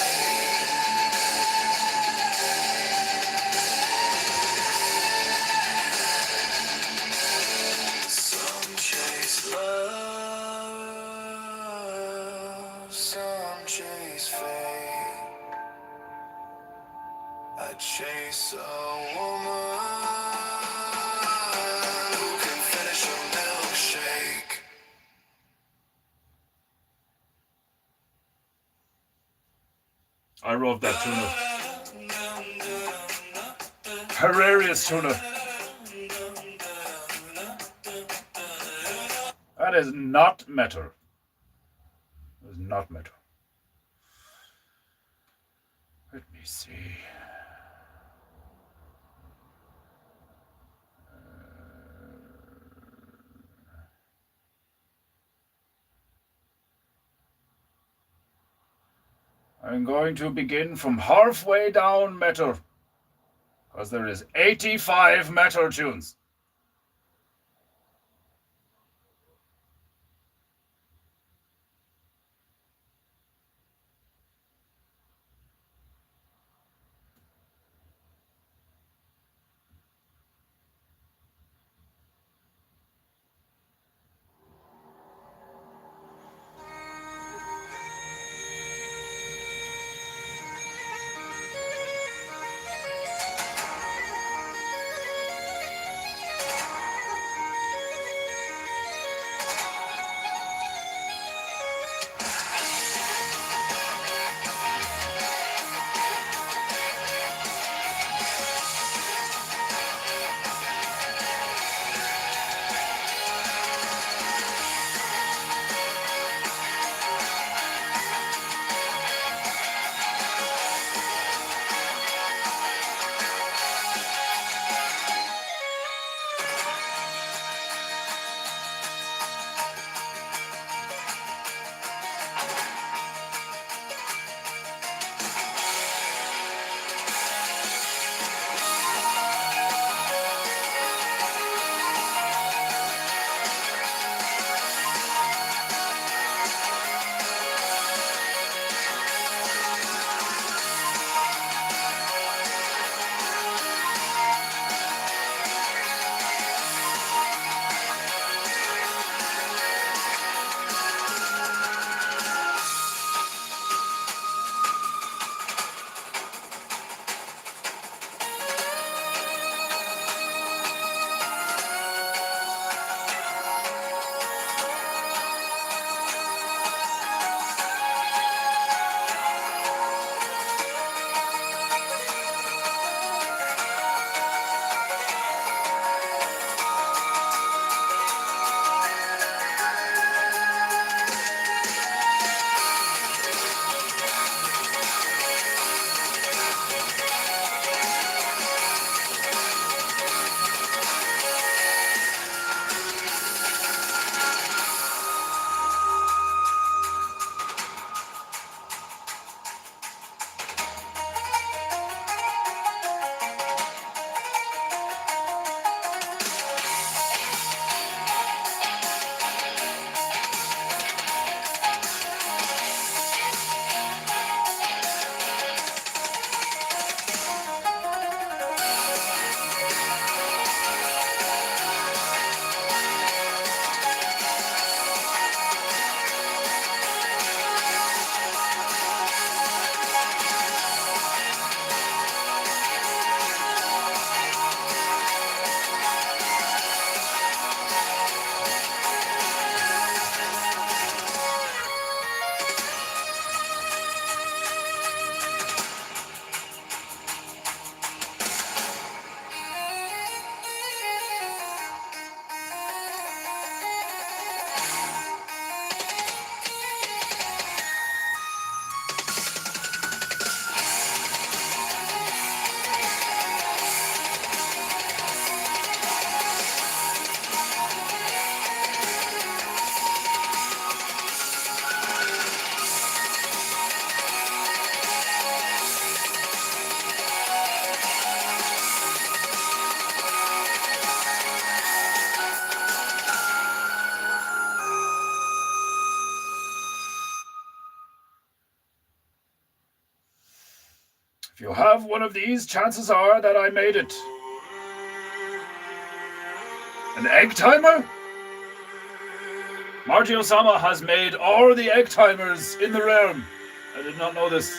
Some chase love, some chase fame. I chase a woman who can finish a milkshake. I wrote that tuna. Hilarious tuna. That is not matter. That is not matter. Let me see. I'm going to begin from halfway down matter, because there is 85 matter tunes. If you have one of these, chances are that I made it. An egg timer? Marty Osama has made all the egg timers in the realm. I did not know this.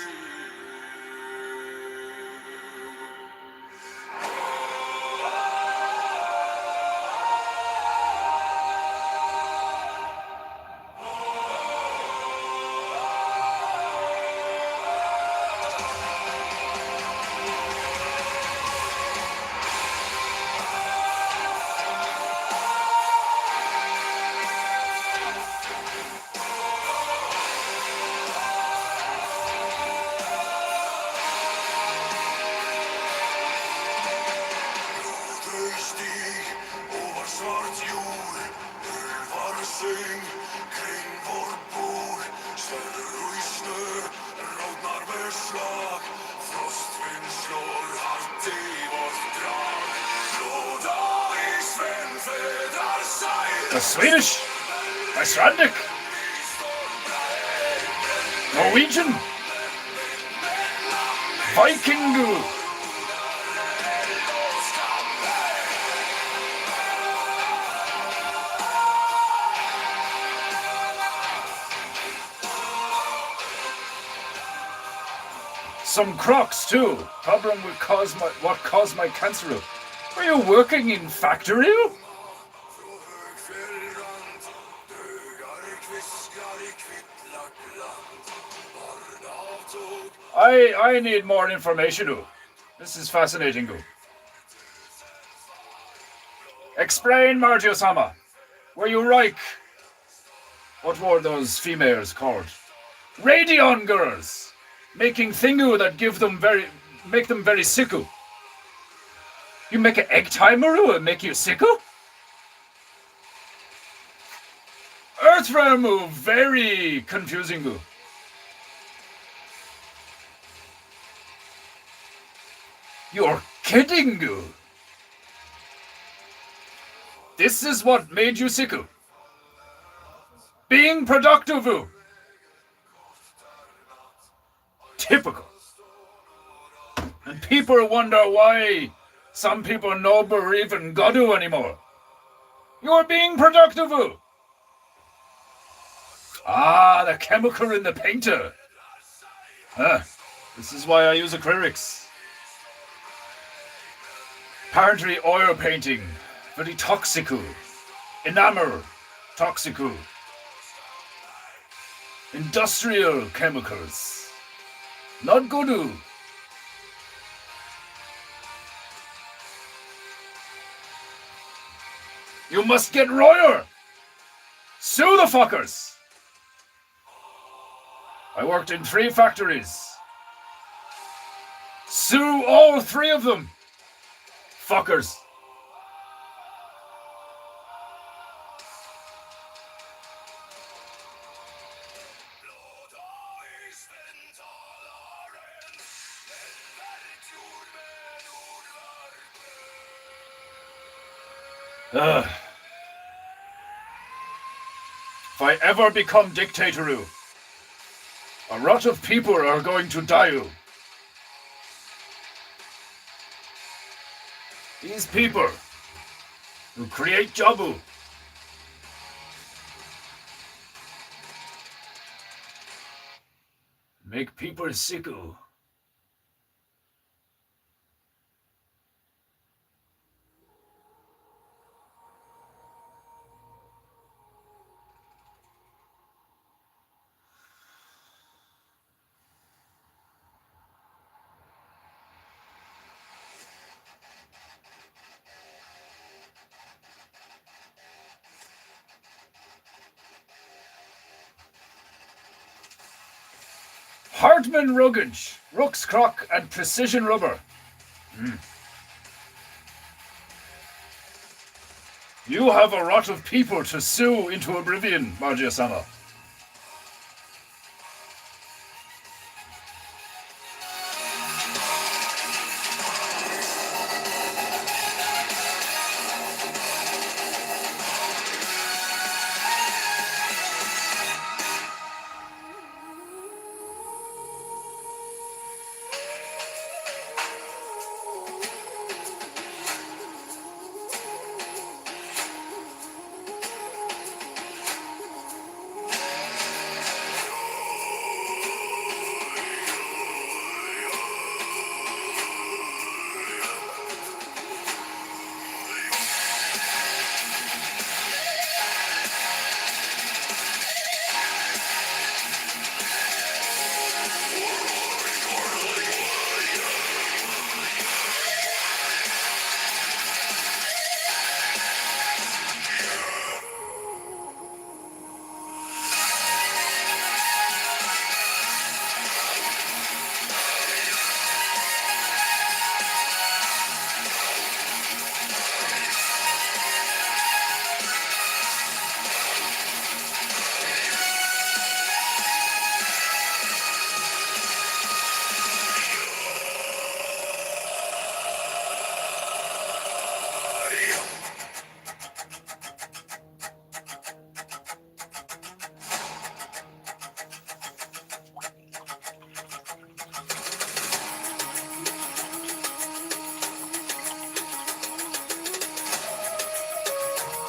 The Swedish, Icelandic, Norwegian, Vikingu. Some Crocs too. Problem with what caused my cancer. Are you working in factory? I need more information. This is fascinating. Explain, Marty Osama. Were you right? What were those females called? Radion girls, making thingu that make them very sicku. You make an egg timer and make you sicku? Earthrealm, very confusing. You're kidding. This is what made you sicku. Being productive. Typical. And people wonder why some people no believe in Godu anymore. You're being productive. Ah, the chemical in the painter. This is why I use acrylics. Apparently oil painting, very toxic. Enamel, toxic. Industrial chemicals, not good. You must get royal. Sue the fuckers. I worked in 3 factories. Sue all 3 of them. Fuckers. If I ever become dictator, a lot of people are going to die. These people who create jobu. Make people sick. Hartman Ruggage, Ruxcroc and Precision Rubber. You have a lot of people to sue into oblivion, Marty Osama.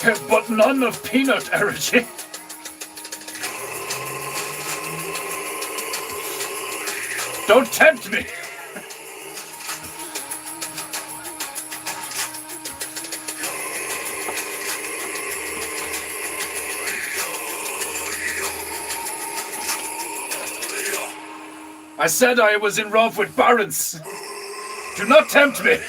but none of peanut allergy. Don't tempt me. I said I was in love with Barents. Do not tempt me.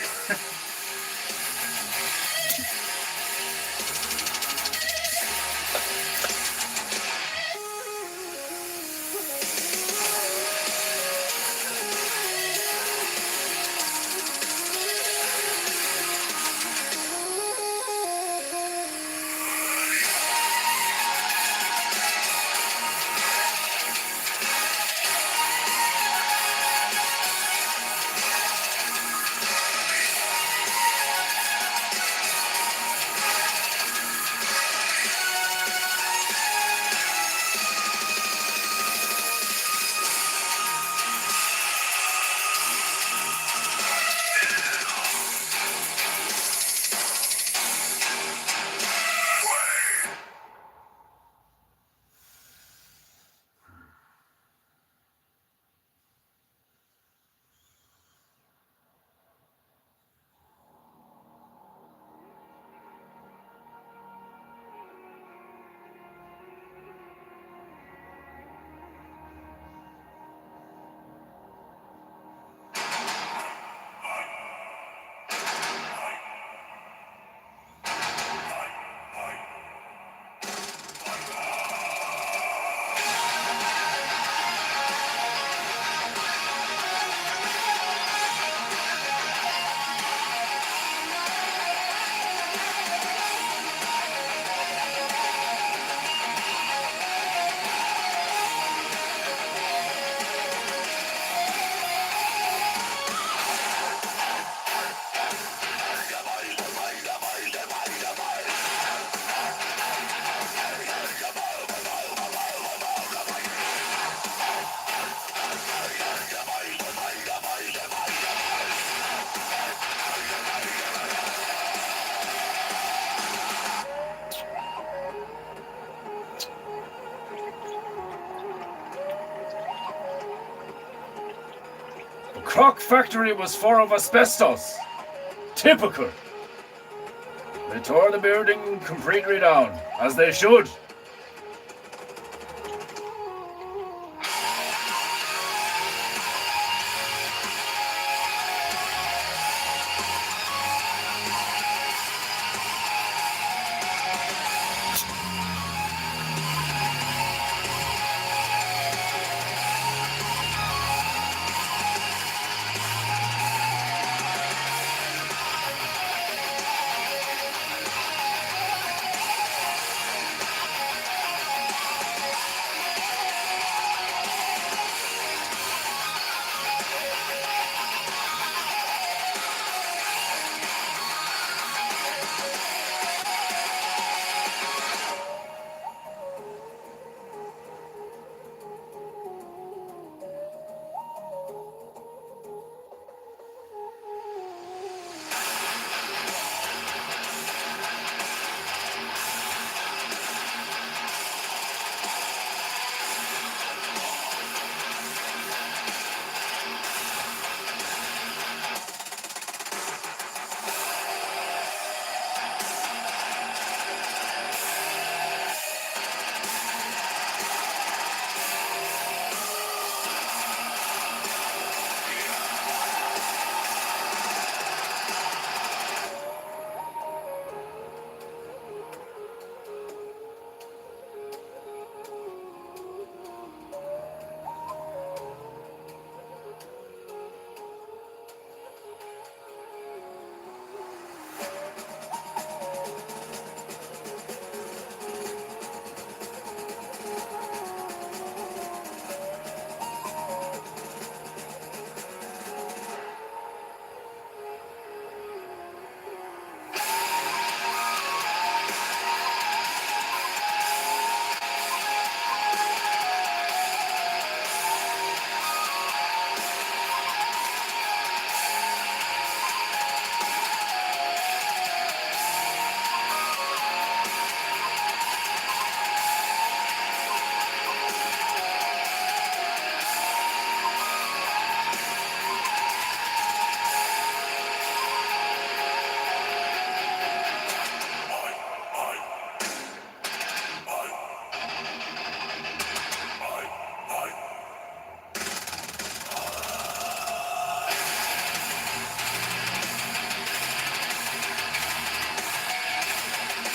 The crock factory was full of asbestos. Typical. They tore the building completely down, as they should.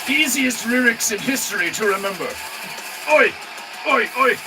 Easiest lyrics in history to remember. Oi! Oi! Oi!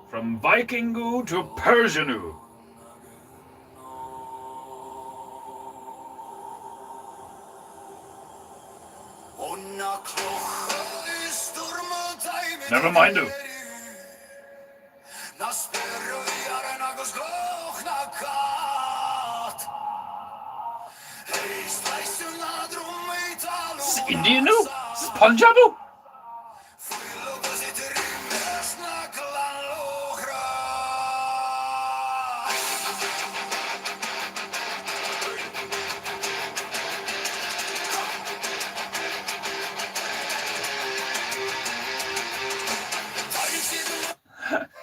From Vikingu to Persianu. Never mind du. Is Indian nu? Is Punjabu?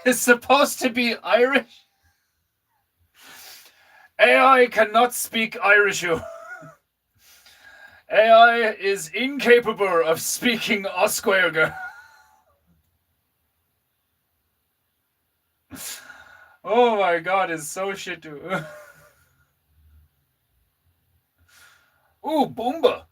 It's supposed to be Irish. AI cannot speak Irish. AI is incapable of speaking Osquerga. Oh my god, it's so shit too. Ooh, Boomba.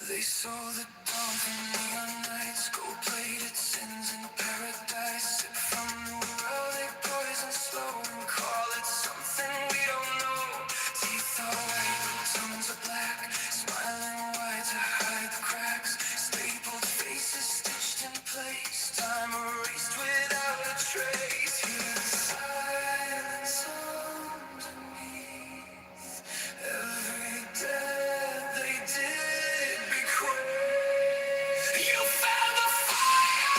They saw the dawn from neon nights, gold-plated sins in paradise. Sip from the well, they poison slow and call it something we don't know. Teeth are white, tongues are black, smiling wide to hide the cracks. Stapled faces stitched in place, time erased without a trace. Hear the silence underneath every death they did bequeath. You found the fire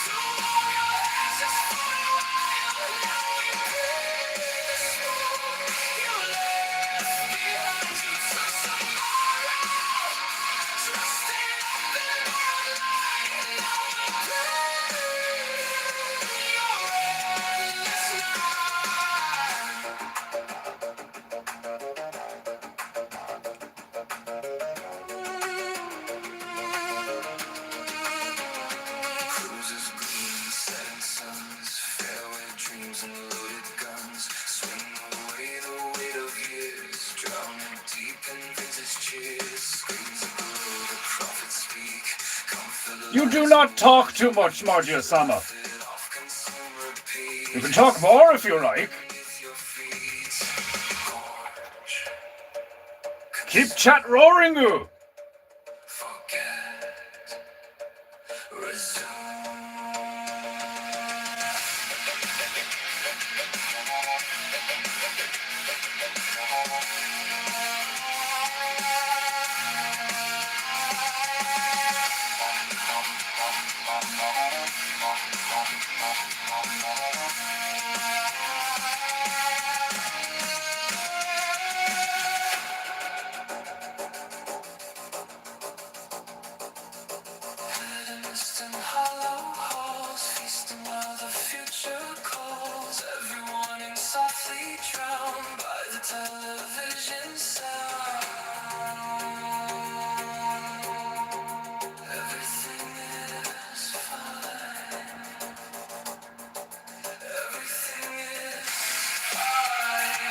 to warm your ashes for a while. Now you pay the smoke you left behind. You took tomorrow, trusting up in moonlight. Now we pay your endless night. Cruisers gleam, setting suns, fairway dreams and loaded guns. Swing away the weight of years, drowning deep in vintage cheers. Screams of glow, the prophets speak. Come fill the You do not talk too much, Margia-sama. light off, consume, repeat. You can talk more if you like. Beneath your feet, gorge, Keep chat roaring, you. forget, resume. drowned by the television sound. Everything is fine. Everything is fine.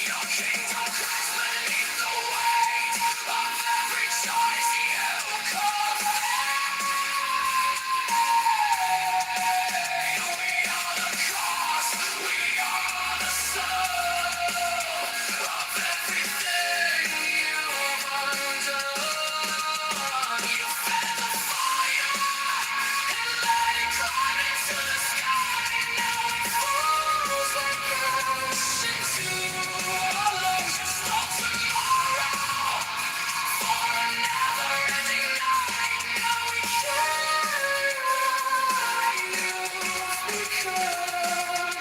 Your kingdom cries beneath the weight of every choice you commit. We are the cause, we are the soul of everything you've undone. You fed the fire and let it climb into the sky. Now it falls like ash into our lungs. You stole tomorrow for a never-ending night. Now we carry what you've become.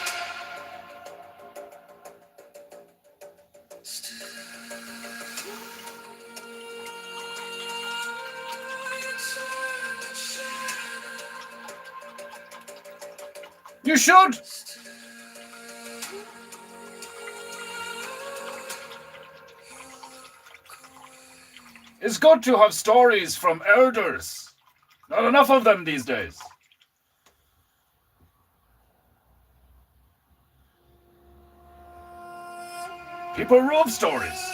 Still, you turn the shadow. You should! It's good to have stories from elders. Not enough of them these days. People love stories.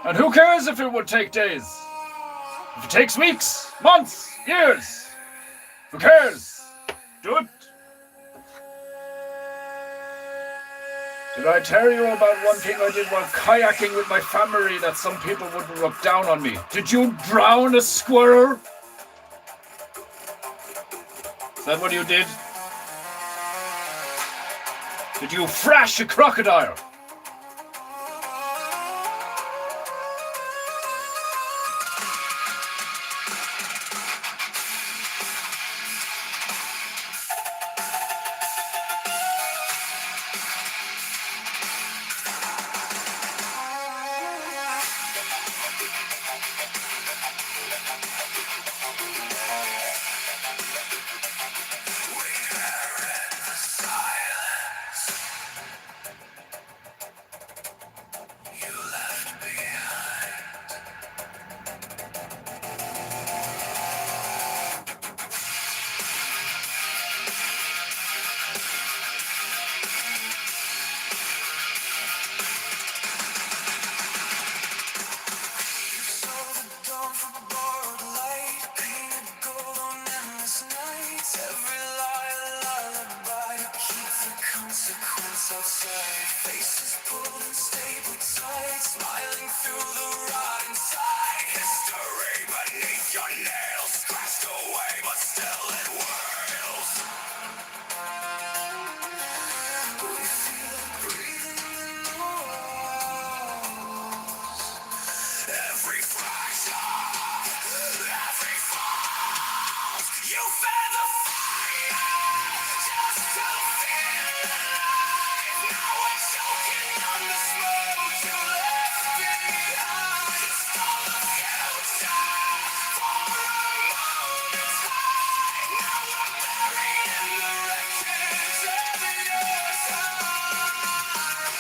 And who cares if it would take days? If it takes weeks, months, years, who cares? Do it. Did I tell you about one thing I did while kayaking with my family that some people would look down on me? Did you drown a squirrel? Is that what you did? Did you thrash a crocodile? Outside, faces pulled and stable tight, smiling through the rot inside. History beneath your nails, scratched away, but still it whirls. We feel it breathing in the walls. Every fracture, every fall. You fed the fire just to feel alive. Now we're choking on the smoke you left behind. You stole the future for a moment's high. Now we're buried in the wreckage of your time.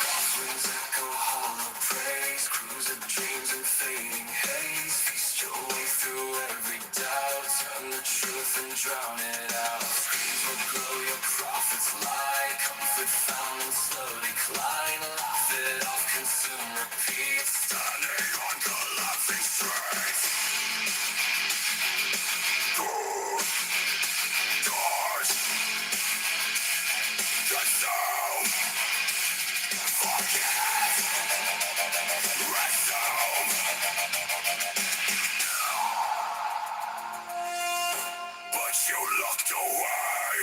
Bathrooms echo hollow praise, cruiser dreams and fading haze. Feast your way through every doubt, turn the truth and drown it out. Screams will glow, your prophets lie, comfort found in slow decline. Laugh it off, consume, repeat, standing on collapsing streets. Doors, consume, forget, resume. But you looked away.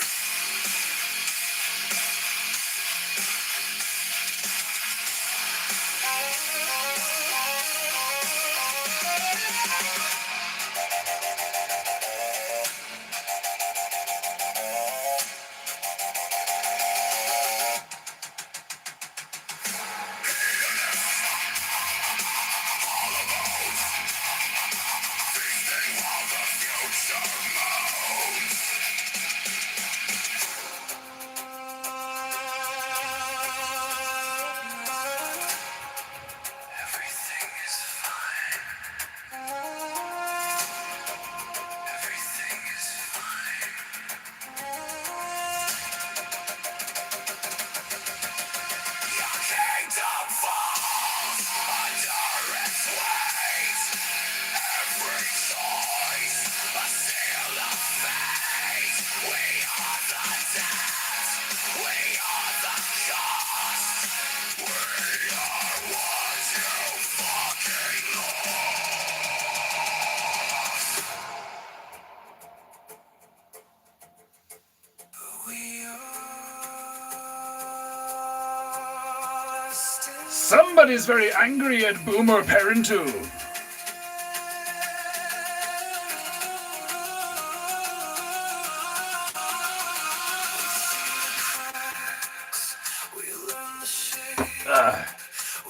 Somebody's very angry at Boomer Parentu. We learn the shade. Ah.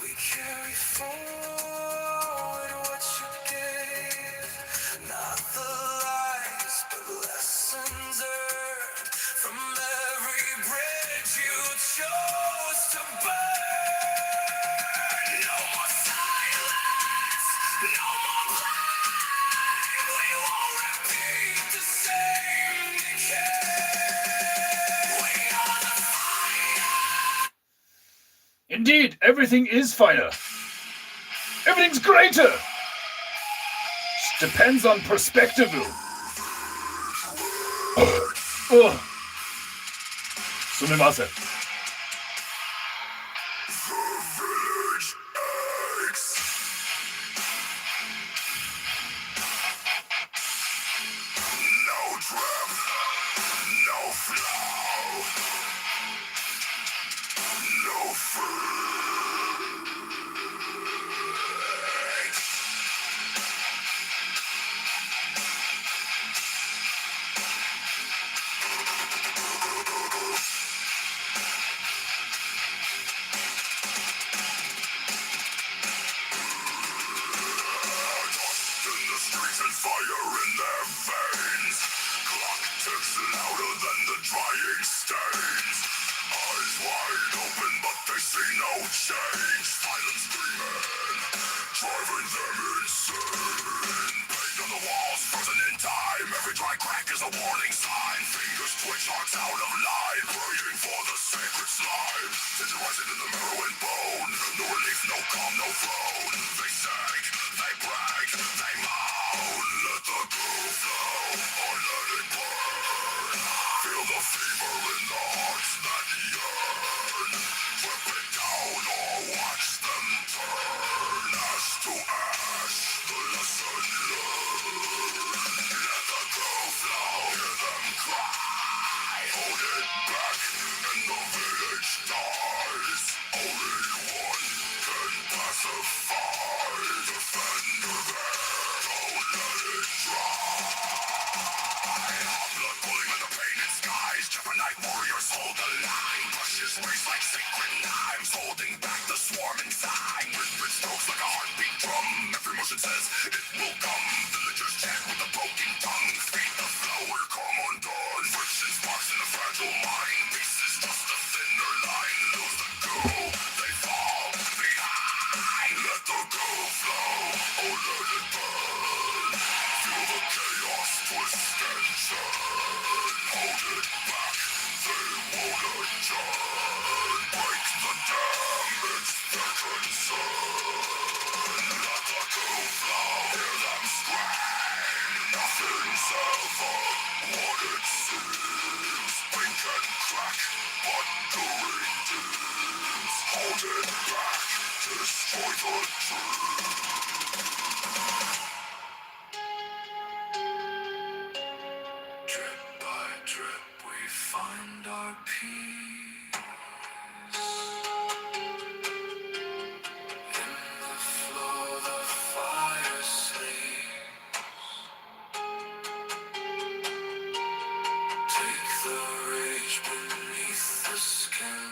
We carry forward what you gave. Not the lies, but lessons earned from every bridge you chose to burn. No more silence, no more blame. We won't repeat the same decay. We are the fire. Indeed, everything is fire. Everything's greater. Depends on perspective. Oh. Sumimasen. No drip, no flow, no streets and fire in their veins. Clock ticks louder than the drying stains. Eyes wide open, but they see no change. Silence screaming, driving them insane. Paint on the walls, frozen in time. Every dry crack is a warning sign. Fingers twitch, hearts out of line, praying for the sacred slime. Tension rising in the marrow and bone. No relief, no calm, no throne. They sag, they brag, they moan. Let the groove flow, or let it burn. Feel the fever in the hearts that yearn. Rip it down or watch them turn. Ash to ash, the lesson learned. Let the groove flow, hear them cry. Hold it back, and the village dies. Only one can pacify. Defend there, don't let it dry. Blood pulling with the painted skies. Japanite warriors hold the line. Brushes race like sacred knives, holding back the swarm inside. Whispered strokes like a heartbeat drum. Every motion says it will come. Villagers chant with a broken tongue. Feed the flow or come undone. Friction sparks in a fragile mind. Peace is just a thinner line. Lose the goo, they fall behind. Let the goo flow, or let it burn. Feel the chaos twist and turn. Hold it back, they won't adjourn. Break the dam, it's their concern. Let the goo flow, hear them scream. Nothing's ever what it seems. Blink and crack, but the redeems. Hold it back, destroy the dream. Drip by drip, we find our peace. In the flow, the fire sleeps. Take the rage beneath the skin.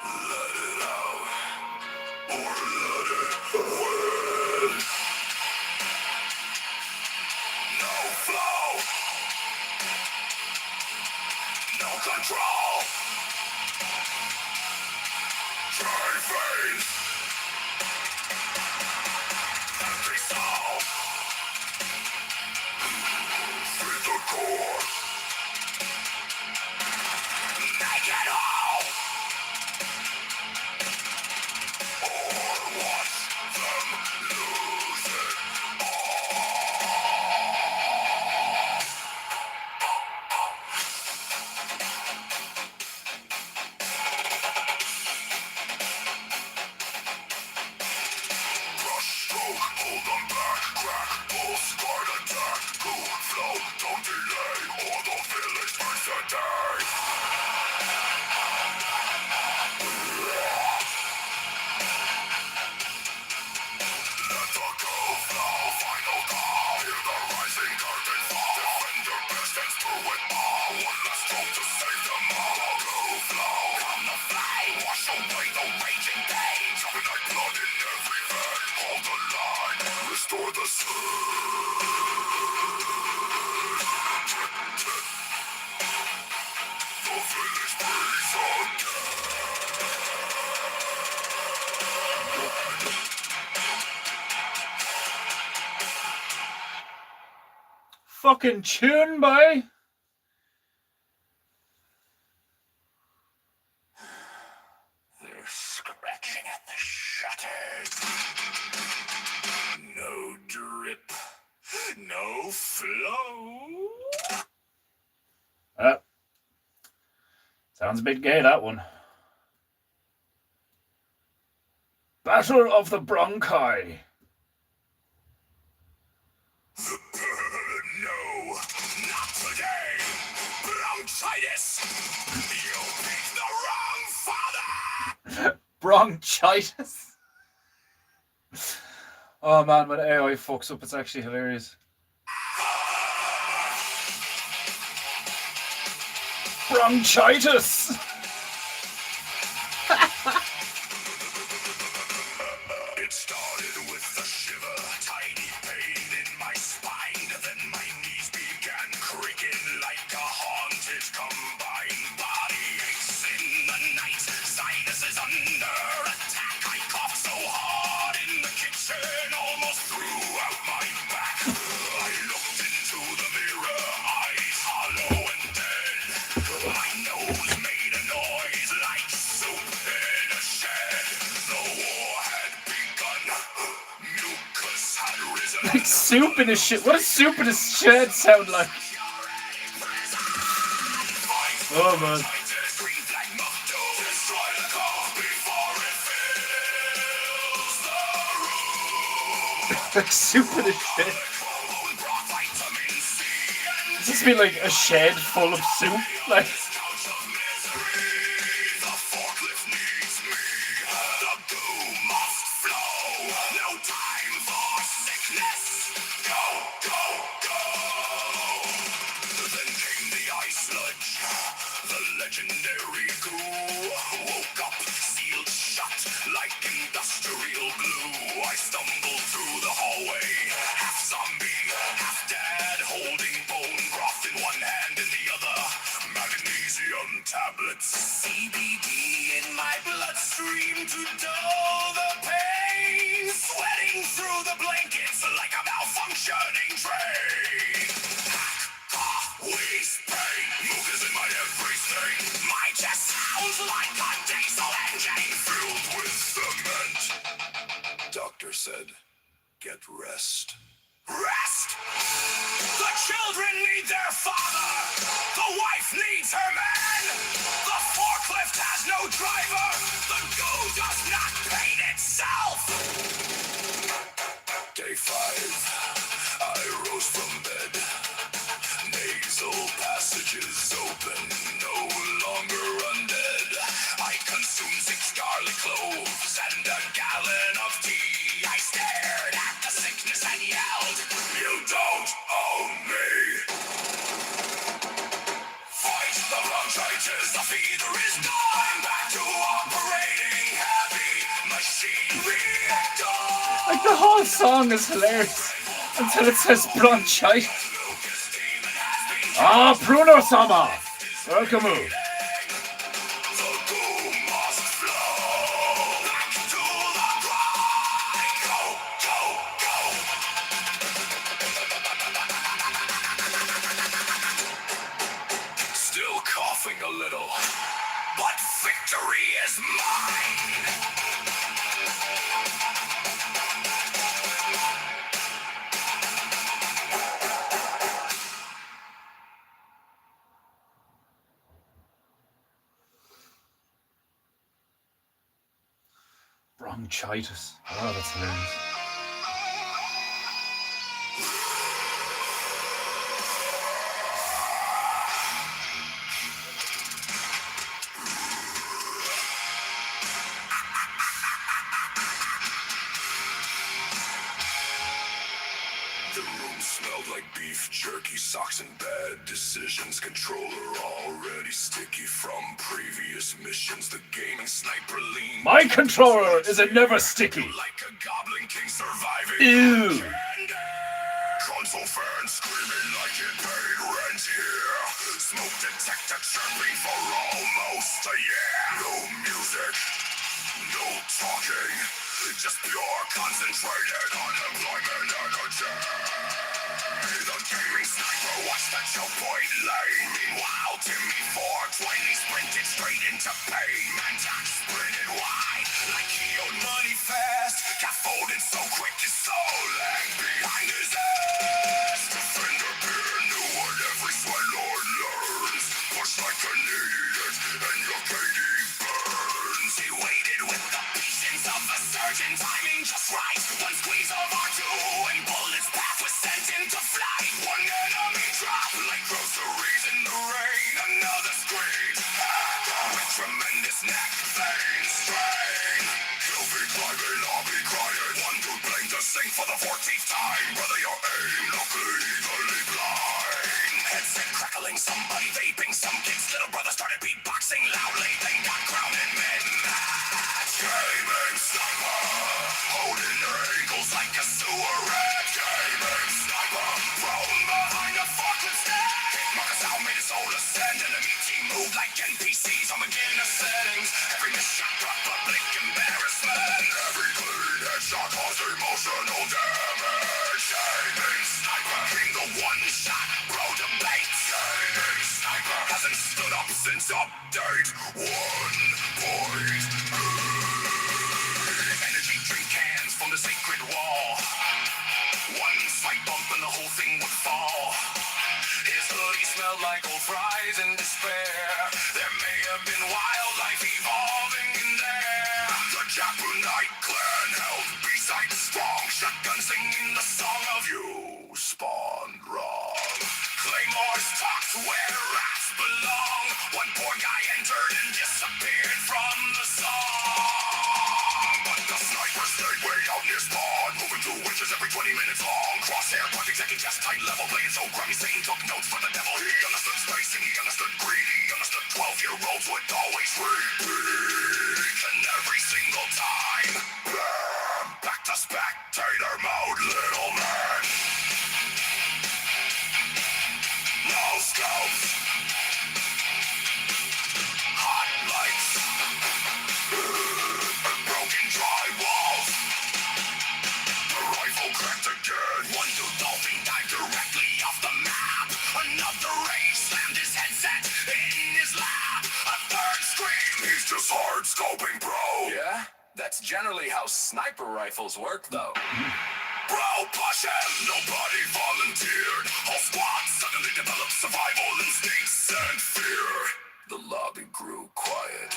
Let it out, or let it win. No flow, no control. Dry veins, empty soul. Through the core, make it all. Or watch them lose it. fucking tune, boy. They're scratching at the shutters. No drip, no flow. Sounds a bit gay, that one. Battle of the Bronchi. No, not today. Bronchitis. You picked the wrong father. Bronchitis. Oh man, when AI fucks up, it's actually hilarious. Bronchitis. It started with a shiver, tiny pain in my spine. Then my knees began creaking like a haunted combine. Body aches in the night, sinuses under attack. I cough so hard in the kitchen, almost threw out my back. I looked into the mirror, eyes hollow and dead. My nose made a noise like soup in a shed. The war had begun. Mucus had risen. Like soup in a shit. What does soup in a shed sound like? Oh man. Like soup in a shed. Does this mean like a shed full of soup? Like. Legendary goo woke up, sealed shut like industrial glue. I stumbled through the hallway, half zombie, half dead, holding bone broth in one hand and the other magnesium tablets. CBD in my bloodstream to dull the pain, sweating through the blankets like a malfunctioning train. Waste pain, mucus in my everything. My chest sounds like a diesel engine filled with cement. Doctor said, get rest. Rest! The children need their father. The wife needs her man. The forklift has no driver. The goo does not paint itself. Day 5, I rose from bed. Nasal passages open, no longer undead. I consumed 6 garlic cloves and a gallon of tea. I stared at the sickness and yelled, you don't own me. Fight the bronchitis, the fever is gone. Back to operating heavy machinery. Like the whole song is hilarious until it says bronchitis. Ah, Bruno Sama! Welcome. Still coughing a little, but victory is mine! Bronchitis. Oh, that's hilarious. The room smelled like beef jerky, socks and bad decisions. Controller already sticky from previous missions. The gaming sniper lean. My controller is a never sticky. Like a goblin king surviving. Ew. Console fan screaming like it paid rent here. Smoke detector chirping for almost a year. No music, no talking, just pure concentrated unemployment energy. The gaming sniper watched the choke point lane. Meanwhile, Timmy 420 sprinted straight into pain. Manjack sprinted wide like he owed money fast. Got folded so quick his soul lagged behind his ass. Defender Beer knew what every sweat lord learns. Push like an idiot and your KD burns. He waited with the patience of a surgeon, timing just right. One squeeze of R2 and bullets path was sent into flight. One enemy drop like groceries in the rain. Another scream with tremendous neck vein strain. He'll be climbing, I'll be crying. One dude blamed the sink for the 14th time. Brother, your aim look legally blind. Headset crackling, somebody vaping. Some kid's little brother started beatboxing loudly. Then got grounded mid-match. Gaming sniper, holding their ankles like a sewer rat. Gaming sniper, prone behind a forklift stand. Marcus Al made his soul ascend. Enemy team moved like NPCs on beginner settings. Every missed shot brought public embarrassment. Every clean headshot caused emotional damage. Gaming sniper, king the one shot, bro debate. Gaming sniper hasn't stood up since update 1.0. Energy drink cans from the sacred wall. One slight bump and the whole thing would fall. His hoodie smelled like old fries in despair. There may have been wildlife evolving in there. The Japanite clan held B-side strong. Shotgun singing the song of you spawned wrong. Claymores talked where rats belong. One poor guy entered and disappeared from the song. But the sniper stayed way out near spawn, moving through witches every 20 minutes long. Crosshair, point executive, chest tight level, playing so grimy, Satan took notes for the devil. He understood space and he understood greed. He understood 12-year-olds would always repeat. And every single time, bam, back to spectator mode, little man. No scopes, hot lights, broken drywalls. The rifle cracked again. One dude dolphin dived directly off the map. Another rage slammed his headset in his lap. A third scream. He's just hard scoping, bro. Yeah, that's generally how sniper rifles work, though. Bro, push him! Nobody volunteered. Whole squad suddenly developed survival instincts and fear. The lobby grew quiet.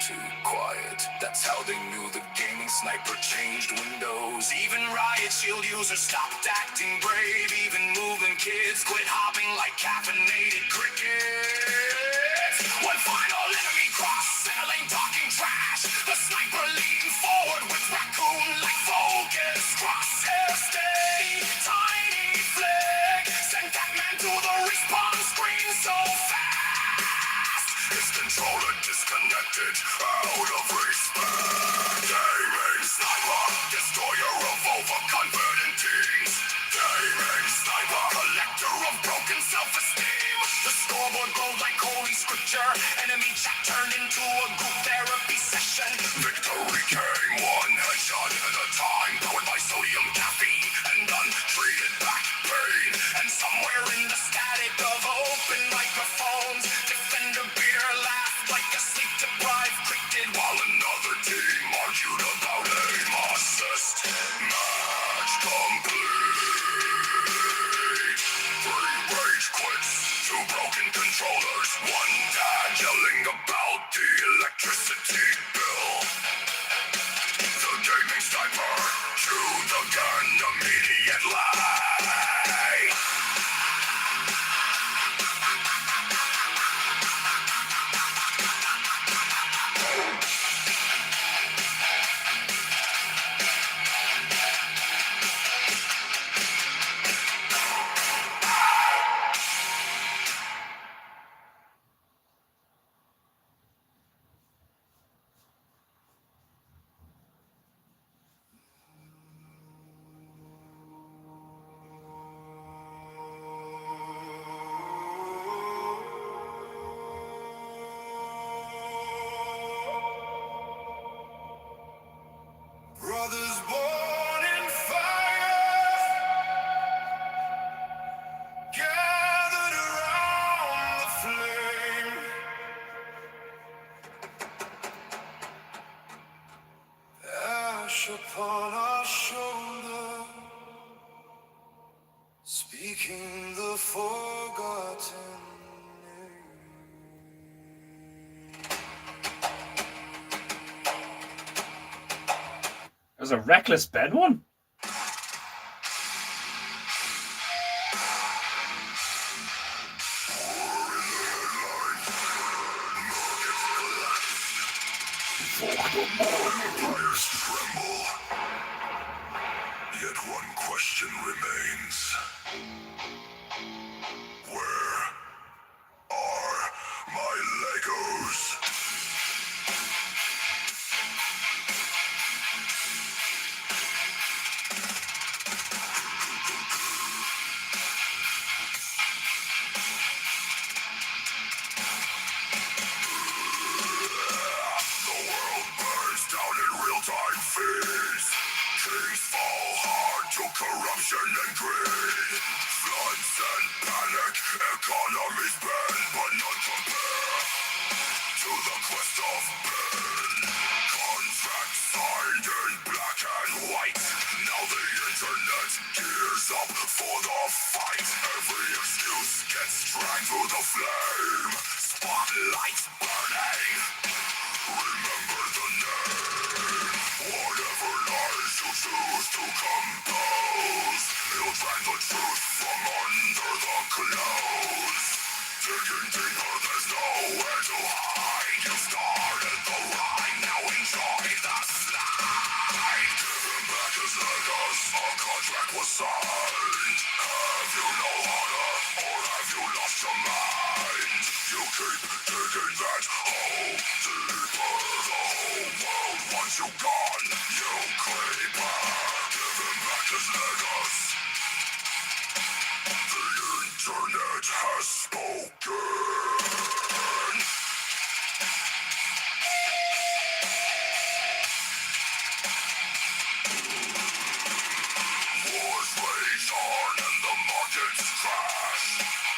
Too quiet. That's how they knew the gaming sniper changed windows. Even riot shield users stopped acting brave. Even moving kids quit hopping like caffeinated crickets. One final enemy cross, center lane talking trash. The sniper leaned forward with raccoon-like focus. Crosshair steady, tiny flick. Sent that man to the respawn screen so fast. His controller disconnected, out of respect. Gaming sniper, destroyer of overconfident teams. Gaming sniper, collector of broken self-esteem. The scoreboard glowed like holy scripture. Enemy chat turned into a group therapy session. Victory came one headshot at a time, powered by sodium caffeine and untreated back pain. And somewhere in the static of open microphones, Defender Beer laughed like a sleep-deprived cricket, while another team argued about aim assist. Match complete. 3 rage quits, 2 broken controllers, 1 dad yelling about the electricity bill. The gaming sniper chewed the gun immediately. upon our shoulder, speaking the forgotten name. There's a reckless Ben one? Yet one question remains. Where are my Legos? The world burns down in real-time feeds. Kings fall hard to corruption and greed. Floods and panic, economies bend, but none compare to the quest of Ben. Contracts signed in black and white. Now the internet gears up for the fight. Every excuse gets dragged through the flame. Spotlights burning. Remember the name. Whatever lies you choose to compose, he'll drag the truth from under the clothes. Digging deeper, there's nowhere to hide. You started the rhyme, now enjoy the slide. Give him back his Legos, a contract was signed. Have you no honor, or have you lost your mind? You keep digging that hole deeper. The whole world wants you gone, you creeper. Give him back his Legos. The internet has spoken. Wars rage on and the markets crash.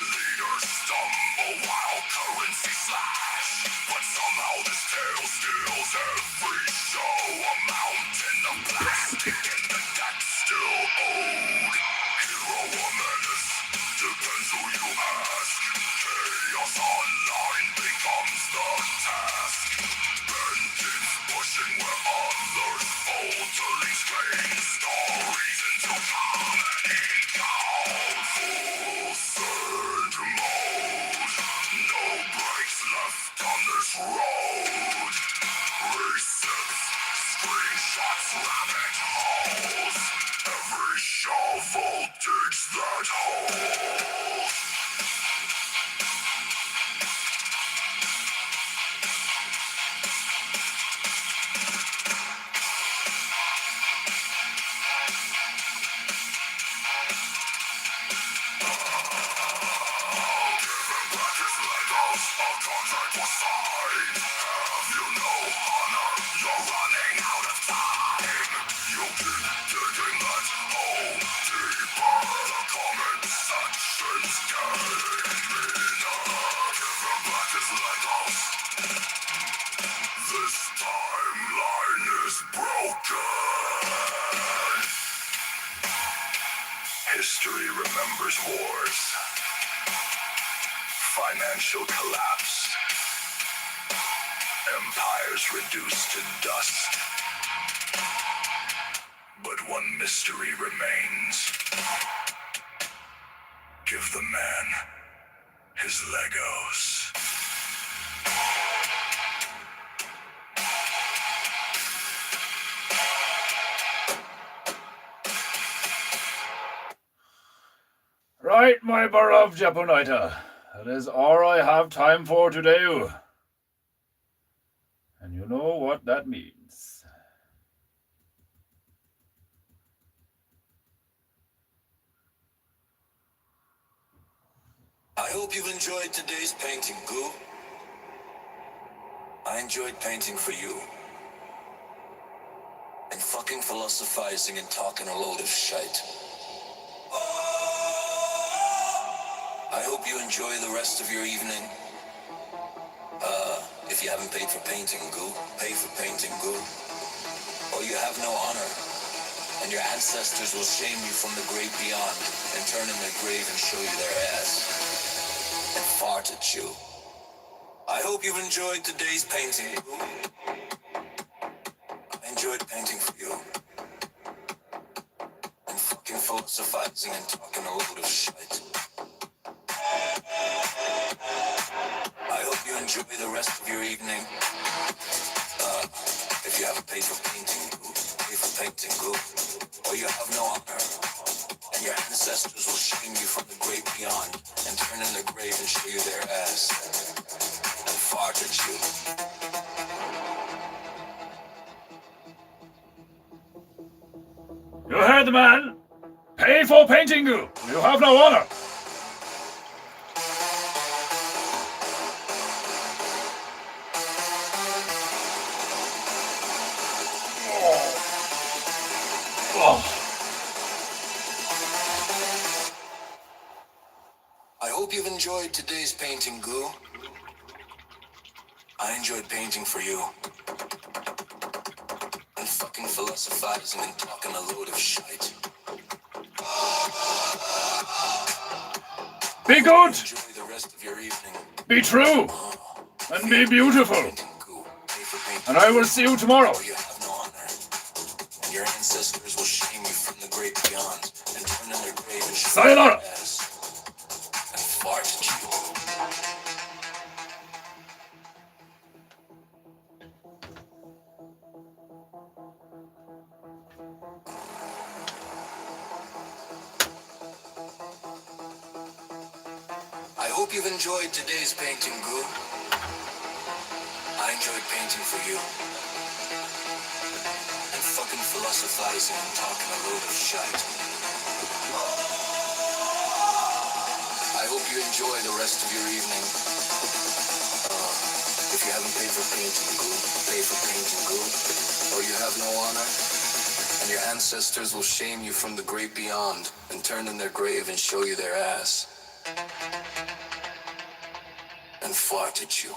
Leaders stumble while currency slash. But somehow this tale steals every show. A mountain of plastic and the debt still owed. Hero or menace, depends who you ask. Chaos online becomes the task. Ben keeps pushing where others fold, turning strange stories into comedy gold. Full surge mode, no breaks left on this road. Receipts, screenshots, rabbit holes. Every shovel digs that hole. Back his Legos, a contract was signed. Have you no honor? You're running out of time. You keep digging that hole deeper. The comment section's getting meaner. Give him back his Legos. This timeline is broken. History remembers wars. Financial collapse. Empires reduced to dust. But one mystery remains. Give the man his Legos. Right, my beloved Japonator. That is all I have time for today. And you know what that means. I hope you've enjoyed today's painting, Goo. I enjoyed painting for you. And fucking philosophizing and talking a load of shite. I hope you enjoy the rest of your evening. If you haven't paid for painting, Goo, pay for painting, Goo. Or you have no honor. And your ancestors will shame you from the great beyond and turn in their grave and show you their ass and fart at you. I hope you've enjoyed today's painting. I enjoyed painting for you. And fucking philosophizing and talking a load of shit. I hope you enjoy the rest of your evening. If you haven't paid for painting, pay for painting, go. Or you have no honor. And your ancestors will shame you from the great beyond and turn in their grave and show you their ass and fart at you. You heard the man. Pay for painting you. You have no honor. I hope you've enjoyed today's painting, Goo. I enjoyed painting for you. And fucking philosophizing and talking a load of shite. Be good. Enjoy the rest of your evening. Be true. And be beautiful. Painting, Goo. Pay for painting. And I will see you tomorrow. Or you have no honor. And your ancestors will shame you from the great beyond and turn in their grave and show you Sayonara. their ass and fart at you. I hope you've enjoyed today's painting, Goo. I enjoyed painting for you. And fucking philosophizing and talking a load of shite. I hope you enjoy the rest of your evening. If you haven't paid for painting, Goo, pay for painting, Goo. Or you have no honor. And your ancestors will shame you from the great beyond and turn in their grave and show you their ass and fart at you.